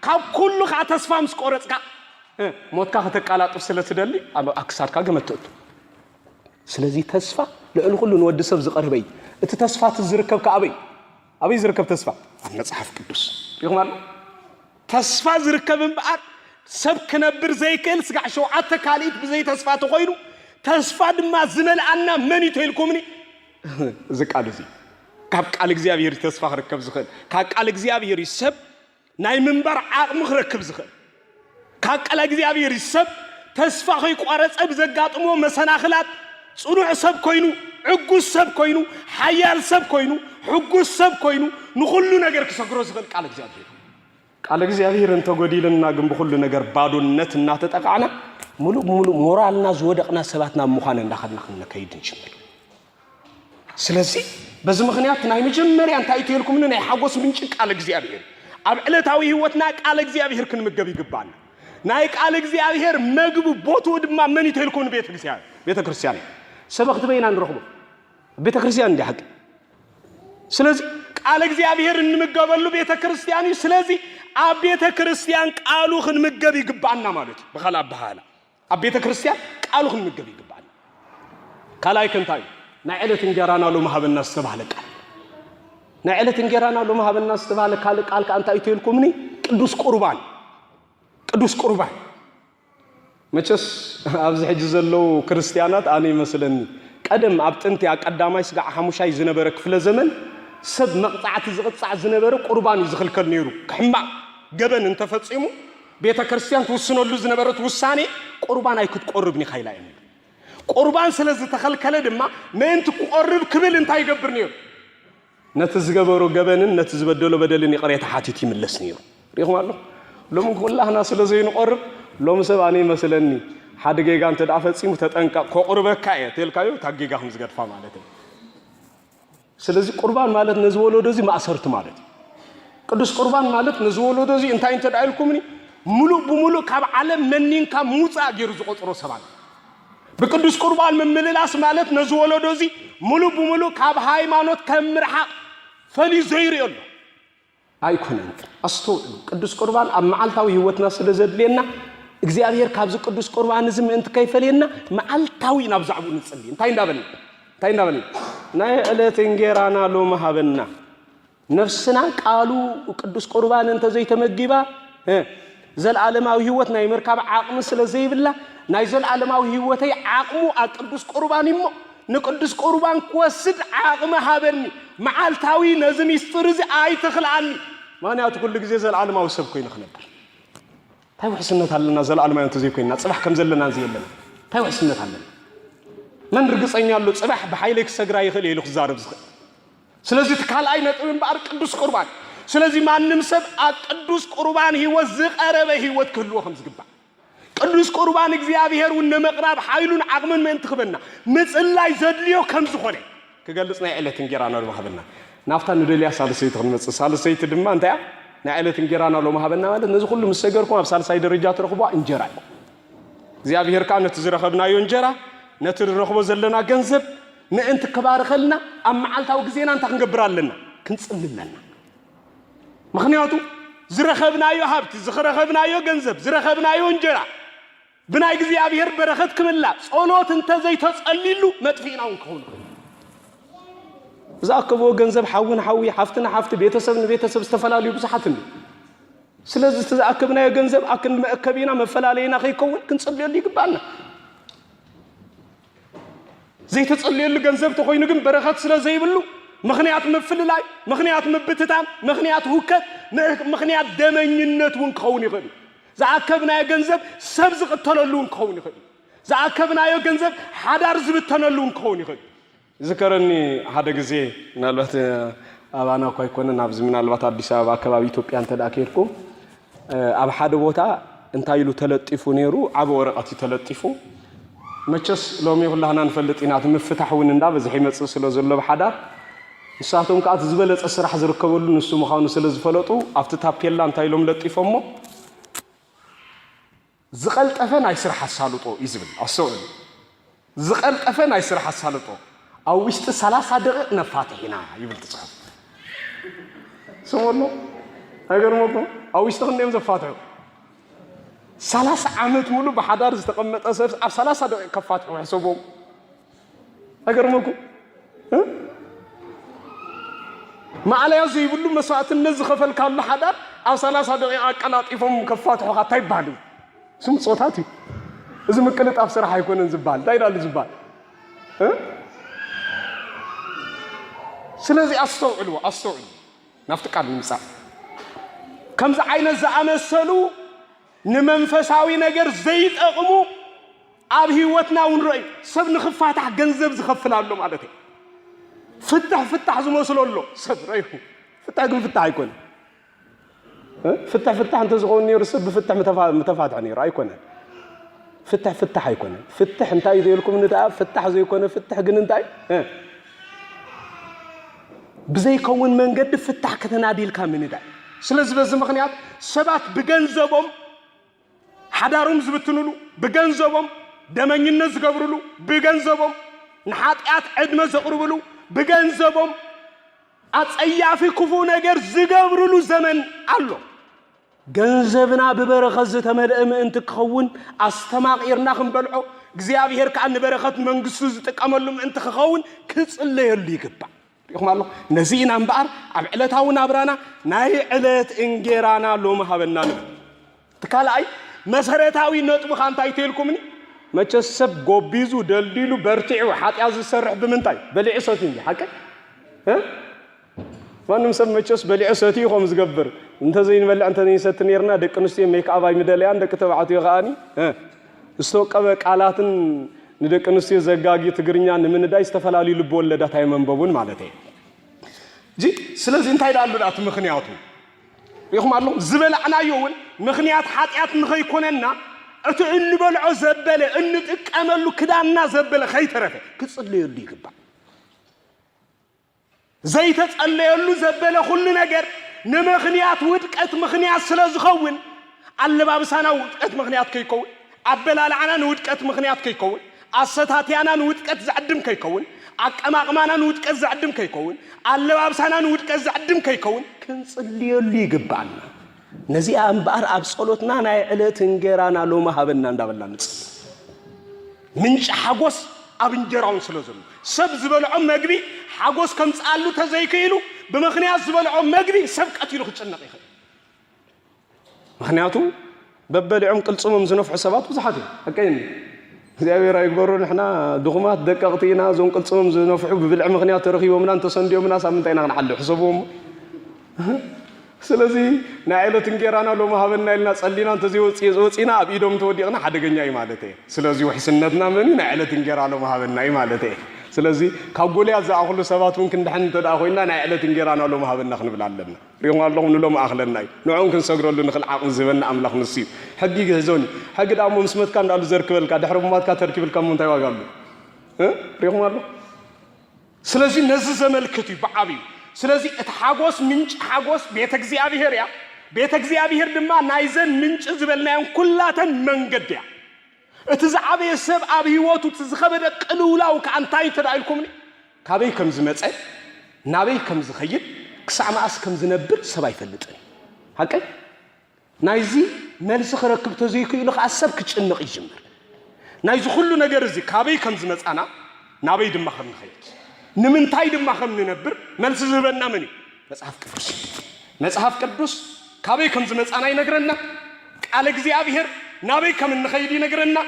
كاب كل خا تسفا مسقورصكا موتكا ختقالات سلاسدلي أكساركا غمتت سلازي تسفا لأن كل نود سب زقربي أنت تسفا تزركب كأبي أبي زركب تسفا أنا صحف قدوس يقول الله تسفا زركب بعد سب كنبر زي كل سقع شو عتكاليت بزي تسفا تغيرو تسفا دما زمل عنا من يتهلكمني زقالو زي كاب قال እግዚአብሔር ተስፋ ረከብ ዝኸል ካቃል እግዚአብሔር ይሰብ ናይ መንበር ዓቅም ረከብ ዝኸል ካቃል እግዚአብሔር ይሰብ ተስፋ ኸይቋረጸ በዘጋጥሞ መሰናኽላት ጽኑዕ ሰብ ኮይኑ ዕጉስ ሰብ ኮይኑ ሓያል ሰብ ኮይኑ ሕጉስ ሰብ ኮይኑ ንኹሉ ነገር ክሰግሮ ዝኽል ቃል እግዚአብሔር እንተ ጎዲልና ግን በሁሉ ነገር ባዶነት እና ተጠቃና ሙሉ ሞራልና ዝወደቅና ሰባትና ምዃነ እንዳኸድና ከይድ እንችላለን ስለዚህ በዚህ ምክንያት ናይ መጀመሪያ እንታይ ትልኩም ናይ ሓጎስ ምንጭ ቃል እግዚአብሔር ኣብ ዕለታዊ ህይወትና ቃል እግዚአብሔር ክንምገብ ይግባል ናይ ቃል እግዚአብሔር መግቡ ቦቱ ድማ ምን ይተልኩን ቤተ ክርስቲያን ሰበክት በይና እንረኽቦ ቤተ ክርስቲያን እንደ ሐቅ ስለዚህ ቃል እግዚአብሔር እንምገበሉ ቤተ ክርስቲያን ስለዚህ ኣብ ቤተ ክርስቲያን ቃሉ ክንምገብ ይግባልና ማለት በኋላ ኣብ ቤተ ክርስቲያን ቃሉ ክንምገብ ይግባል ካላይ ከንታይ ናይ ዕለት እንጀራና ሎ ማህበና ዝተባለ ቃል ናይ ዕለት እንጀራና ሎ ማህበና ዝተባለ ቃል ከአንታይ ትልኩምኒ ቅዱስ ቁርባን መቸስ ኣብዚ ሕጂ ዘለው ክርስቲያናት ኣነ ይመስለኒ ቀደም ኣብ ጥንቲ ኣቀዳማይ ስጋዕ ሓሙሻይ ዝነበረ ክፍለ ዘመን ሰብ መቅጣዕቲ ዝቅጣዕ ዝነበረ ቁርባን ይዝኽልከል ነይሩ ክሕማ ገበን እንተፈጺሙ ቤተ ክርስቲያን ትወስነሉ ዝነበረት ውሳኔ ቁርባን ኣይክትቆርብኒ ኸይላ እዩ ቁርባን ስለዚ ተኸልከለ ድማ ምን ትቆርብ ክብል እንታይ ይገብር ነይሩ ነቲ ዝገበሩ ገበንን ነቲ ዝበደሎ በደልን ይቅሬታ ሓቲት ይምለስ ነይሩ ሪኹም ኣሎ ሎም ኩላህና ስለዘይ ንቆርብ ሎም ሰብ ኣነ ይመስለኒ ሓደ ጌጋ እንተ ዳ ፈጺሙ ተጠንቀቕ ከቁርበካ እየ ተልካዮ ታጌጋ ከም ዝገድፋ ማለት እዩ ስለዚ ቁርባን ማለት ነዝወለዶዚ ማእሰርቲ ማለት ቅዱስ ቁርባን ማለት ነዝወለዶዚ እንታይ እንተ ዳ ኢልኩምኒ ሙሉእ ብሙሉእ ካብ ዓለም መኒንካ ሙፃእ ገይሩ ዝቆፅሮ ሰባት بقدس قربان من مللاس مالت نزولو دوزي ملو بملو كاب هايمانوت كمرحق فلي زيري الله አይኩነን አስተው ቅዱስ ቁርባን አማልታው ህይወትና ስለዘድለና እግዚአብሔር ካብዝ ቅዱስ ቁርባን ዝም እንት ከይፈልየና ማልታው ናብዛቡ ንጽልይ እንታይ እንዳበል ናይ ዕለት እንጀራና ሎ ማሃበና ነፍስና ቃሉ ቅዱስ ቁርባን እንተ ዘይተመግባ ዘልዓለማዊ ህይወት ናይ መርካብ ዓቅም ስለዘይብላ ናይ ዘልዓለማዊ ህይወተይ ዓቅሙ ቅዱስ ቁርባን ይሞ ንቅዱስ ቁርባን ኮስድ ዓቅም ሃበኒ ማዓልታዊ ነዝም ይስጥርዚ አይተخلعني ማንያቱ ኩሉ ግዜ ዘልዓለማዊ ሰብ ኮይኑ خنبر ታይ ወሕስነት አለና ዘልዓለማዊ እንተ ዘይኮይና ጽባህ ከም ዘለና ዘየለና ታይ ወሕስነት አለና من رقصني له صباح بحيلك سجرا يخل يلو خزارب زخل سلازي تكالأي نتقبل بار قدوس قربان سلازي ما نمسب قدوس قربان هو الزقربه هو كله خمس جبا قدوس قربان እግዚአብሔር ወነመቅራብ ኃይሉን አቅምን ምን ትخبና ምጽላይ ዘድልዮ ከምዝ ሆነ ከገልጽና ዕለት እንጀራና ለማህበና ናፍታ ንደልያ ሳልሰይት ተመጽ ሳልሰይት ድማ እንታያ ናዕለት እንጀራና ለማህበና ማለት ነዚህ ሁሉ መስገርኩ አብሳልሳይ ደረጃ ተረክቦ እንጀራ እግዚአብሔር ካነት ዝረኸብናዮ እንጀራ ነትረክቦ ዘለና ገንዘብ ምእንት ከባርኸልና አማዓልታው ጊዜና እንታ ክንገብራለና ክንጽልለና ምክንያቱ ዝረኸብናዮ ሀብት ዝረኸብናዮ ገንዘብ ዝረኸብናዮ እንጀራ بناي እግዚአብሔር በረከት ክምላ ጾሎት እንተ ዘይተጸልሉ መጥፊናውን ከሆነ ዛከቦ ገንዘብ ሐውን ሐዊ ሐፍትና ሐፍት ቤተሰብ ዝተፈላልዩ ብዙሓት እንዴ ስለዚህ ተዛከብናዮ ገንዘብ አክን መከቢና መፈላለይና ከይከውን ክንጽልየሉ ይግባና ዘይተጸልየሉ ገንዘብ ተኮይኑ ግን በረከት ስለዘይብሉ ምክንያት መፍልላይ ምክንያት መብትታም ምክንያት ሁከት ምክንያት ደመኝነቱን ከውን ይገዱ زعكبنا جنزب سبز قتللون كوني خدي زعكبنا جنزب حدار زبتنلون كوني خدي ذكرني هذا جزء نالبات أنا كوي كنا نابز من نالبات أديس أبا كبابي توبيان تلاقيركم أب حدا بوتا انتايلو تلتيفو نيرو أبو ورقتي تلتيفو متشس لو مي والله أنا نفلت إن عتم فتحوا ونندا بزحمة سلسلة زلوا بحدار ساعتهم كات زبالة أسرع حزر كبلون نسوا مخاون سلسلة فلتو أفتتها بيلا انتايلو ملتيفو مو زقلت أفن أيسر حسالطو يزبل أصول زقلت أفن أيسر حسالطو أو وشت 3 دقائق نفاتحنا يبل تصحف سمعنا أجر موضوع أو وشت خليهم زفاتحه 3 عامات مولو بحضار استقمت أسف 3 دقائق كفاتحه يحسبهم أجر موضوع ما عليه زي يقولوا مساعة النز خفل كله حضار أو 3 دقائق قناط يفهم كفاتحه حتى يبالو سم صوتاتي إذا ما كنت أفسر حيكون زبال داير على زبال سلازي أستوعلوا نفتك على المساء كم زعين الزعامة السلو نمنفساوي نجر زيت أقمو أبهي وتنا ونرأي سب نخفاتح جنزب زخفل له معدتي فتح زمو سلولو سب رأيه فتح يكون فتح أنت زغوني رسب بفتح متفاتعني رأيكونه فتح يكونه فتح انتاي زي لكم نتاع فتح زي يكونه فتح جن انتاي بزي كون من قد فتح كتنادي الكامل نتاع سلز بز مخنيات سبات بجنزبهم حدارهم زبتنولو بجنزبهم دمن الناس قبرلو بجنزبهم نحاتيات عدم زقربلو بجنزبهم أتصيافي كفو نجر زقبرلو زمن الله ገንዘብና በበረከት ተመደም እንት ከውን አስተማቂርና ክንበልዑ እግዚአብሔር ካን በረከት መንግስቱ ዝጥቀመሉም እንት ከውን ክጽለየሉ ይግባ ይኹማሉ ነዚህና እንባር ኣብ ዕለታውና አብራና ናይ ዕለት እንጌራና ሎማ ሀበና ተካላይ መሰረታዊ ነጥብ ካንታይ ተልኩምኒ መቸሰብ ጎቢዙ ደልዲሉ በርቲዑ ኃጢያ ዝሰርሕ ብምንታይ በልዕሰት እንጂ ሐቀ ማንም ሰብ መቸስ በልዕሰት ይቆም ዝገብር انت زين بل انت نيست نيرنا دق نستي ميك اباي مدليان دق تبعت يغاني استوقب قالاتن ندق نستي زغاغي تግርኛ ምን ዳይ استفلاሊ ልብ ወለዳት አይመንበቡን ማለት ነው ጂ ስለዚህ እንታይ ዳሉላት ምክንያቱ ይኹም አሉ ዝበላዕናዮውን ምክንያት ኃጢያት ንኸይኮነና እቱ እንበልዖ ዘበለ እንጥቀመሉ ክዳና ዘበለ ኸይተረፈ ክጽልየሉ ይግባ ዘይተጸለየሉ ዘበለ ሁሉ ነገር نمخنيات ودقت مخنيات سلازخون اللبابسانا ودقت مخنيات كيكون أبلالعنا ودقت مخنيات كيكون الستاتيانا ودقت زعدم كيكون أقماقمانا ودقت زعدم كيكون اللبابسانا ودقت زعدم كيكون كنصلي اللي يقبعنا نزي أنبار أبصلوتنا ناي علت انجرانا لو ما هبنا ندابلا نص منش حقوس أبنجراون سلازم سب زبالعم مقبي حقوس كم تسألو تزيكيلو بمخنيات زبالعم مقبي سبك أتيلو خدشنا يخي مخنياتو ببلعم كل صمم زنوف حسابات وزحاتي أكين زي رأي يكبرون إحنا دغمات دققتينا زون كل صمم زنوف ببلع مخنيات رخي ومنا أنت صندي ومنا سامنتين نحلو حسابهم ስለዚህ ናይለት እንጌራና ሎ ማሃበና ይልና ጸሊና እንተዚህ ወጪና አብኢዶም ተወዲቅና አደገኛይ ማለት እዩ ስለዚህ ወሕስነትና ምን ናይለት እንጌራ ሎ ማሃበና ይ ማለት እዩ ስለዚህ ካጎሊያ ዘአኹሉ ሰባቱን ክንድሕን ተዳ ኮይና ናይለት እንጌራና ሎ ማሃበና ክንብላለና ሪኦም ኣለኹ ንሎ ማእኽለና እዩ ንዑን ክንሰግረሉ ንኽል ዓቕን ዝበና ኣምላኽ ንስዩ ሕጊ ገዞኒ ሕጊ ዳሞ ምስመትካ እንዳሉ ዘርክበልካ ድሕሪ ሞትካ ተርኪብልካ ምንታይ ዋጋ ኣሎ ሪኦም ኣለኹ ስለዚህ ነዚ ዘመልክት እዩ ብዓብዩ ስለዚህ እትሓጎስ ምንጭ ሓጎስ ቤተ እግዚአብሔር ያ ቤተ እግዚአብሔር ድማ ናይዘን ምንጭ ዝበልናዮን ኩላተን መንገድ ያ እቲ ዝዓበየ ሰብ ኣብ ህይወቱ ዝኸበደ ቅልውላው ከአንታይ ተዳኢልኩምኒ ካበይ ከም ዝመፀ ናበይ ከም ዝኸይድ ክሳዕ መዓስ ከም ዝነብር ሰብ ኣይፈልጥን ሓቂ ናይዚ መልሲ ክረክብ ተዘይክእሉ ከዓ ሰብ ክጭንቕ ይጅምር ናይዚ ኩሉ ነገር እዚ ካበይ ከም ዝመፃና ናበይ ድማ ከም ንኸይድ ንምንታይ ድማ ከም ንነብር መልሲ ዝህበና ምን መጽሐፍ ቅዱስ ካበይ ከም ዝመፃና ይነግረና ቃል እግዚአብሔር ናበይ ከም ንኸይድ ይነግረና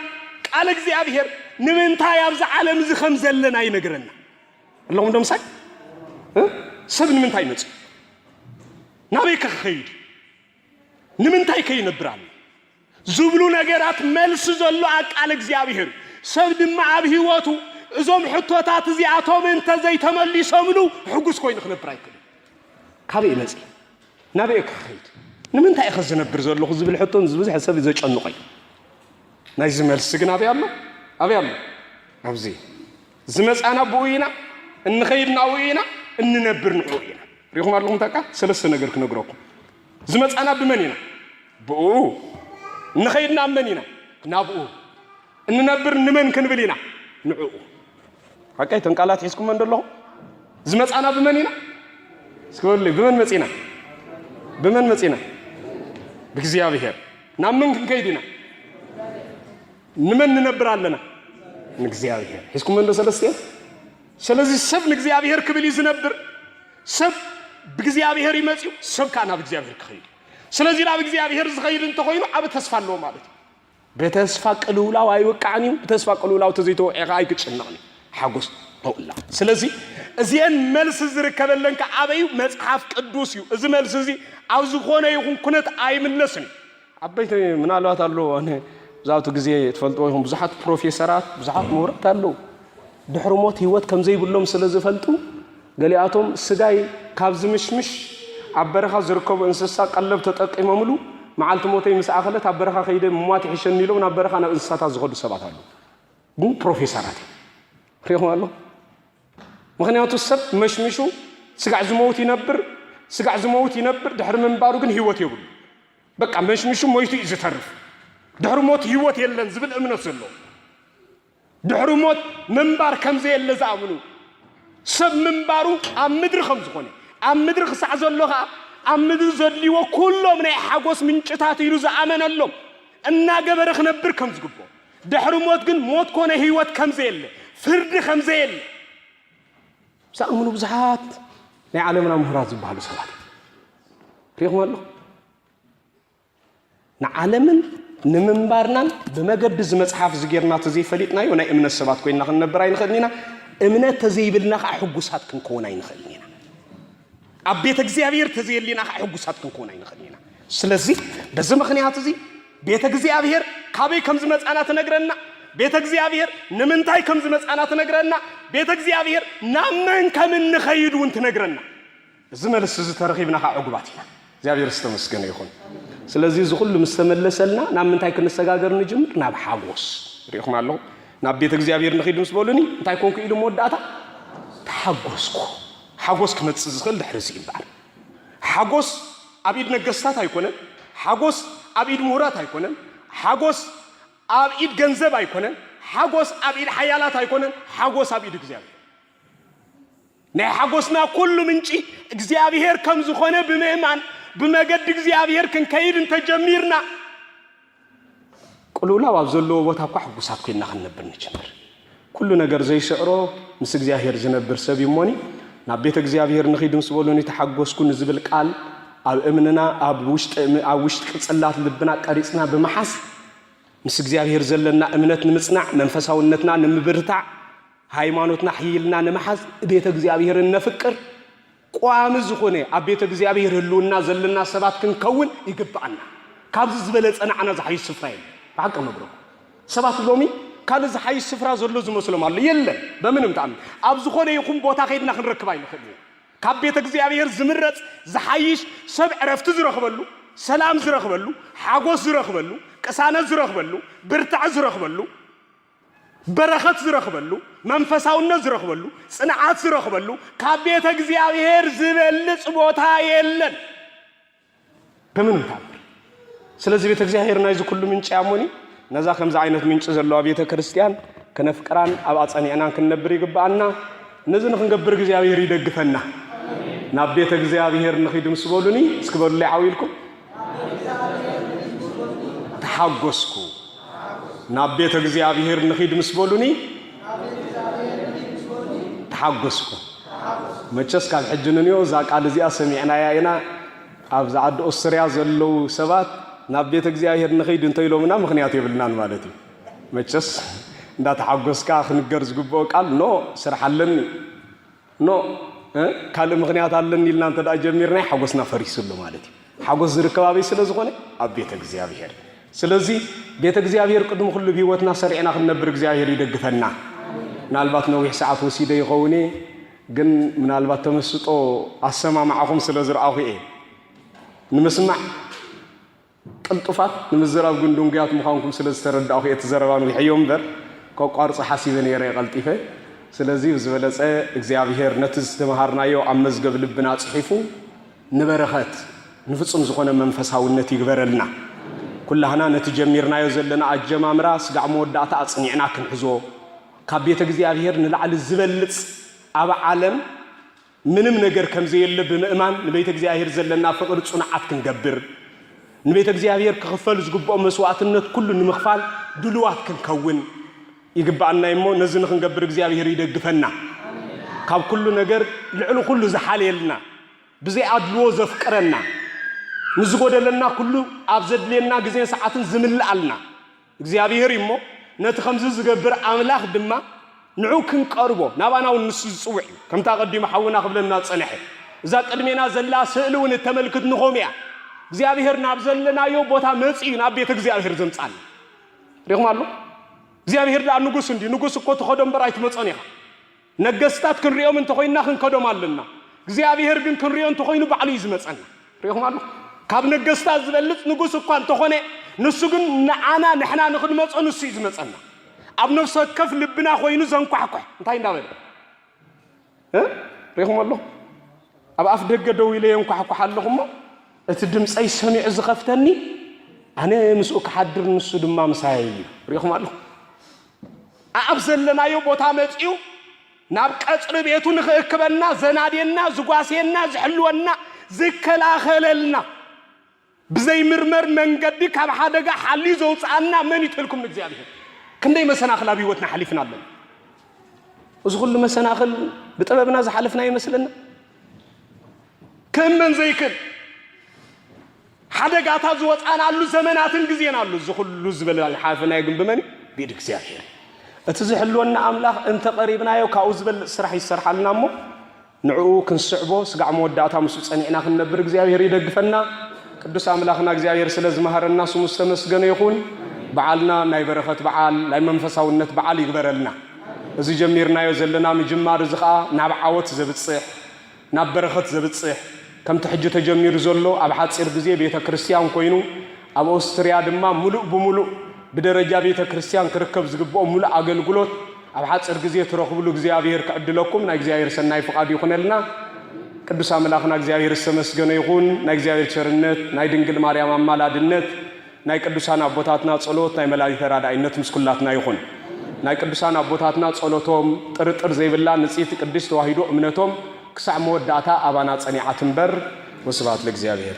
ቃል እግዚአብሔር ንምንታይ ኣብዚ ዓለም እዚ ከም ዘለና ይነግረና ኣለኹም ደምሳይ ሰብ ንምንታይ መጽ ናበይ ክኸይድ ንምንታይ ከይነብራል ዝብሉ ነገራት መልሲ ዘሎ ቃል እግዚአብሔር ሰብ ድማ ኣብ ህይወቱ እዞም ሕቶታት እዚኣቶም እንተዘይተመሊሶምሉ ሕጉስ ኮይኑ ክነብር ኣይክእልን ካበይ መጽ ናበይ ክኸይድ ንምንታይ ኢኸ ዝነብር ዘለኹ ዝብል ሕቶን ዝብዝሕ ሰብ ዘጨንቆይ ናይዚ መልሲ ግን ኣበይ ኣሎ ኣብዚ ዝመፃና ብኡ ኢና እንኸይድ ናብኡ ኢና እንነብር ንዕኡ ኢና ሪኹም ኣለኹም ታቃ ሰለስተ ነገር ክነግረኩም ዝመፃና ብመን ኢና ብኡ እንኸይድና መን ኢና ናብኡ እንነብር ንመን ክንብል ኢና ንዕኡ ሓቀይ ተንቃላት ሒዝኩም እንደለኹ ዝመፃና ብመን ኢና እስከበለይ ብመን መፂና ብእግዚአብሔር ናብ ምን ክንከይድ ኢና ንመን ንነብር ኣለና ንእግዚአብሔር ሒዝኩም እንደ ሰለስተ ስለዚህ ሰብ ንእግዚአብሔር ክብል ዝነብር ሰብ ብእግዚአብሔር ይመጽዩ ሰብ ከዓ ናብ እግዚአብሔር ክኸይድ ስለዚህ ናብ እግዚአብሔር ዝኸይድ እንተኮይኑ ኣብ ተስፋ ኣለዎ ማለት በተስፋ ቅልውላው ኣይወቃዕኒ በተስፋ ቅልውላው ተዘይተወዒኻ ኣይክጭንቕኒ ሓጎስ ነውላ ስለዚህ እዚአን መልስ ዝርከበለን ከዓበዩ መጽሐፍ ቅዱስ እዩ እዚ መልስ እዚ ኣብ ዝኾነ ይኹን ኩነት ኣይምለስን ዓበይቲ ምናልባት ኣሎ ኣነ ዛውቱ ግዜ ትፈልጥዎ ይኹን ብዙሓት ፕሮፌሰራት ብዙሓት ምሁራት ኣለዉ ድሕሪ ሞት ህይወት ከም ዘይብሎም ስለ ዝፈልጡ ገሊኣቶም ስጋይ ካብ ዝምሽምሽ ኣብ በረኻ ዝርከቡ እንስሳ ቀለብ ተጠቂሞምሉ መዓልቲ ሞተይ ምስ ኣኸለት ኣብ በረኻ ከይደ ምሟት ይሕሸኒ ኢሎም ናብ በረኻ ናብ እንስሳታት ዝኸዱ ሰባት ኣለዉ ግን ፕሮፌሰራት ሪኹም ኣሎ ምክንያቱ ሰብ መሽምሹ ስጋዕ ዝመውት ይነብር ድሕሪ ምንባሩ ግን ህይወት የብሉ በቃ መሽምሹ ሞይቱ እዩ ዝተርፍ ድሕሪ ሞት ህይወት የለን ዝብል እምነት ዘሎ ድሕሪ ሞት ምንባር ከምዘየለ ዝኣምኑ ሰብ ምንባሩ ኣብ ምድሪ ከም ዝኾነ ኣብ ምድሪ ክሳዕ ዘሎ ከዓ ኣብ ምድሪ ዘድልይዎ ኩሎም ናይ ሓጎስ ምንጭታት ኢሉ ዝኣመነሎም እናገበረ ክነብር ከም ዝግቦ ድሕሪ ሞት ግን ሞት ኮነ ህይወት ከምዘየለ ፍርዲ ከምዘየለ ዝኣምኑ ብዙሓት ናይ ዓለምና ምሁራት ዝበሃሉ ሰባት ሪኹም ኣሎ ንዓለምን ንምንባርናን ብመገዲ ዝመጽሓፍ ዝጌርና ተዘይፈሊጥናዮ ናይ እምነት ሰባት ኮይንና ክንነብር ኣይንኽእልን ኢና እምነት ተዘይብልና ከዓ ሕጉሳት ክንከውን ኣይንኽእልን ኢና ኣብ ቤተ እግዚአብሔር ተዘይልና ከዓ ሕጉሳት ክንከውን ኣይንኽእልን ኢና ስለዚህ በዚ ምክንያት እዚ ቤተ እግዚአብሔር ካበይ ከም ዝመፃና ትነግረና ቤተ እግዚአብሔር ንምንታይ ከም ዝመፃና ትነግረና ቤተ እግዚአብሔር ናብ መን ከም እንኸይድ እውን ትነግረና እዚ መልስ እዚ ተረኺብና ከዓ ዕጉባት ኢና እግዚአብሔር ዝተመስገነ ይኹን ስለዚህ እዚ ኩሉ ምስተመለሰልና ናብ ምንታይ ክንሰጋገር ንጅምር ናብ ሓጎስ ሪኹም ኣለኹ ናብ ቤተ እግዚአብሔር ንኸይድ ምስ በሉኒ እንታይ ኮንኩ ኢሉ መወዳእታ ተሓጎስኩ ሓጎስ ክመፅእ ዝኽእል ድሕሪ እዚ ይበሃል ሓጎስ ኣብ ኢድ ነገስታት ኣይኮነን ሓጎስ ኣብ ኢድ ምሁራት ኣይኮነን ሓጎስ ኣብ ኢድ ገንዘብ ኣይኮነን ሓጎስ ኣብ ኢድ ሓያላት ኣይኮነን ሓጎስ ኣብ ኢድ እግዚአብሔር ናይ ሓጎስና ኩሉ ምንጪ እግዚአብሔር ከም ዝኾነ ብምእማን بمجد እግዚአብሔር ክንከይድ እንተጀሚርና ቁሉላው ኣብ ዘለዎ ቦታ እኮ ሕጉሳት ኮይና ክንነብር ንጀምር ኩሉ ነገር ዘይሽዕሮ ምስ እግዚአብሔር ዝነብር ሰብ ይሞኒ ናብ ቤተ እግዚአብሔር ንኸይድ ምስ በሉኒ ተሓጎስኩን ዝብል ቃል ኣብ እምንና ኣብ ውሽጥ ቅጽላት ልብና ቀሪጽና በመሐስ ምስ እግዚአብሔር ዘለና እምነት ንምጽናዕ መንፈሳውነትና ንምብርታዕ ሃይማኖትና ሕይልና ንምሐዝ ቤተ እግዚአብሔርን ነፍቅር ቋሚ ዝኾነ ኣብ ቤተ እግዚኣብሔር ህልውና ዘለና ሰባት ክንከውን ይግባአና ካብዚ ዝበለፀ ንዓና ዝሓይሽ ስፍራ የለን ብሓቂ ነግረኩም ሰባት ሎሚ ካል ዝሓይሽ ስፍራ ዘሎ ዝመስሎም ኣሎ የለን በምንም ተኣምን ኣብ ዝኾነ ይኹን ቦታ ከይድና ክንረክብ ኣይንኽእልን ካብ ቤተ እግዚኣብሔር ዝምረፅ ዝሓይሽ ሰብ ዕረፍቲ ዝረኽበሉ ሰላም ዝረኽበሉ ሓጎስ ዝረኽበሉ ቅሳነት ዝረኽበሉ ብርታዕ ዝረኽበሉ በረኸት ዝረኽበሉ መንፈሳውነት ዝረኽበሉ ጽንዓት ዝረኽበሉ ካብ ቤተ እግዚኣብሔር ዝበልጽ ቦታ የለን በምንም ተኣምር ስለዚህ ቤተ እግዚአብሔር ናይ ዝኩሉ ምንጭ ያሞኒ ነዛ ከምዛ ዓይነት ምንጭ ዘለዋ ቤተ ክርስቲያን ከነፍቀራን ኣብ ኣጸኒዕናን ክንነብር ይግባአና ነዚ ንኽንገብር እግዚአብሔር ይደግፈና ናብ ቤተ እግዚአብሔር ንኺድ ምስ በሉኒ እስክበሉ ላይ ዓዊልኩም ተሓጎስኩ ናብ ቤተ እግዚአብሔር ንኺድ ምስ በሉኒ ተሓጎስኩ መቸስ ካብ ሕጂ ንንዮ እዛ ቃል እዚኣ ሰሚዕናያ ኢና ኣብ ዝዓዲ ኦስትርያ ዘለው ሰባት ናብ ቤተ እግዚአብሔር ንኺድ እንተኢሎምና ምኽንያት የብልናን ማለት እዩ መቸስ እንዳተሓጎስካ ክንገር ዝግብኦ ቃል ኖ ስራሕ ኣለኒ ኖ ካልእ ምኽንያት ኣለኒ ኢልና እንተ ደኣ ጀሚርና ሓጎስና ፈሪሱሉ ማለት እዩ ሓጎስ ዝርከብ ኣበይ ስለ ዝኾነ ኣብ ቤተ እግዚአብሔር ስለዚ ቤተ እግዚአብሔር ቅድሚ ኩሉ ብሂወትና ሰሪዕና ክንነብር እግዚአብሔር ይደግፈና ምናልባት ነዊሕ ሰዓት ወሲደ ይኸውን ግን ምናልባት ተመስጦ ኣሰማማዓኹም ስለ ዝረኣኹ እየ ንምስማዕ ቅልጡፋት ንምዝራብ ግን ድንጉያት ምዃንኩም ስለ ዝተረዳእኹ እየ ትዘረባን ውሕዮ እምበር ከቋርፅ ሓሲበ ነይረ ቀልጢፈ ስለዚ ዝበለፀ እግዚአብሔር ነቲ ዝተምሃርናዮ ኣብ መዝገብ ልብና ጽሒፉ ንበረኸት ንፍጹም ዝኾነ መንፈሳውነት ይግበረልና ኩላህና ነቲ ጀሚርናዮ ዘለና ኣጀማምራ ስጋዕ መወዳእታ ኣጽኒዕና ክንሕዞ ካብ ቤተ እግዚአብሔር ንላዕሊ ዝበልጽ ኣብ ዓለም ምንም ነገር ከምዘየለ ብምእማን ንቤተ እግዚአብሔር ዘለና ፍቅር ጽኑዓት ክንገብር ንቤተ እግዚአብሔር ክኽፈል ዝግብኦ መስዋዕትነት ኩሉ ንምኽፋል ድልዋት ክንከውን ይግባአና እሞ ነዚ ንኽንገብር እግዚአብሔር ይደግፈና ካብ ኩሉ ነገር ልዕሊ ኩሉ ዝሓልየልና ብዘይ ኣድልዎ ዘፍቅረና ንዝጎደለና ኩሉ ኣብ ዘድልየና ግዜን ሰዓትን ዝምልኣልና እግዚአብሔር እሞ ነቲ ከምዚ ዝገብር ኣምላኽ ድማ ንዑ ክንቀርቦ ናባናው ንሱ ዝጽውዕ ከምታ ቀዲሙ ሓውና ክብለና ጸንሐ እዛ ቅድሜና ዘላ ስእሊ እውን ተመልክት ንኾምያ እግዚአብሔር ናብ ዘለናዮ ቦታ መጽኡ ናብ ቤተ እግዚአብሔር ዘምጻል ሪኹም ኣሎ እግዚአብሔር ዳ ንጉስ እንዲ ንጉስ እኮ ተኸዶም በራይት መጸን ኢኻ ነገስታት ክንሪኦም እንተ ኮይና ክንከዶም ኣለና እግዚአብሔር ግን ክንሪኦ እንተ ኮይኑ ባዕሉ ይዝመጸና ሪኹም ኣሎ ካብ ነገስታት ዝበልጽ ንጉስ እኳ እንተ ኾነ ንሱ ግን ንዓና ንሕና ንኽንመጸ ንሱ ይዝመጸና ኣብ ነፍሲ ወከፍ ልብና ኮይኑ ዘንኳሕኳሕ እንታይ እንዳበለ ሪኹም ኣሎ ኣብ ኣፍ ደገ ደው ኢለ የንኳሕኳሕ ኣለኹሞ እቲ ድምፀይ ሰሚዑ ዝኸፍተኒ ኣነ ምስኡ ክሓድር ንሱ ድማ ምሳይ እዩ ሪኹም ኣሎ ኣብ ዘለናዮ ቦታ መጽኡ ናብ ቀጽሪ ቤቱ ንኽእክበና ዘናድየና ዝጓስየና ዝሕልወና ዝከላኸለልና ብዘይ ምርመር መንገዲ ካብ ሓደጋ ሓሊ ዘውፅኣና መን ይትልኩም እግዚአብሔር ክንደይ መሰናኽል ኣብ ህይወትና ሓሊፍና ኣለና እዚ ኩሉ መሰናኽል ብጥበብና ዝሓልፍና ይመስለና ክእመን ዘይክል ሓደጋታት ዝወፃናሉ ዘመናትን ግዜና ኣሎ እዚ ኩሉ ዝበለ ሓልፍና ግን ብመን ብኢድ እግዚአብሔር እቲ ዝሕልወና ኣምላኽ እንተ ቀሪብናዮ ካብኡ ዝበልፅ ስራሕ ይሰርሓልና እሞ ንዕኡ ክንስዕቦ ስጋዕ መወዳእታ ምስኡ ጸኒዕና ክንነብር እግዚአብሔር ይደግፈና ቅዱስ ኣምላኽና እግዚአብሔር ስለ ዝመሃረና ስሙ ዝተመስገነ ይኹን በዓልና ናይ በረኸት በዓል ናይ መንፈሳውነት በዓል ይግበረልና እዚ ጀሚርናዮ ዘለና ምጅማር እዚ ኸኣ ናብ ዓወት ዘብፅሕ ናብ በረኸት ዘብፅሕ ከምቲ ሕጂ ተጀሚሩ ዘሎ ኣብ ሓፂር ግዜ ቤተ ክርስቲያን ኮይኑ ኣብ ኦስትርያ ድማ ሙሉእ ብሙሉእ بدرجة بيت كريستيان كركب زقبوا ملا عقل قلوت أبحث أرجزية ترخبلو جزيابير كعدلكم نجزيابير سناي فقاد يخون لنا كدوس عملاخنا جزيابير السمس جن يخون نجزيابير شرنت نايدنجل مريم أمال عدنت ناي كدوسنا بوتاتنا صلوت ناي ملاذ ثراد عينت مسكولاتنا يخون ناي كدوسنا بوتاتنا صلوتهم ترتر زي بالله نسيت كدوس تواهيدو أمنتهم كسع مود داتا أبانات صنيعة بر وسبات لجزيابير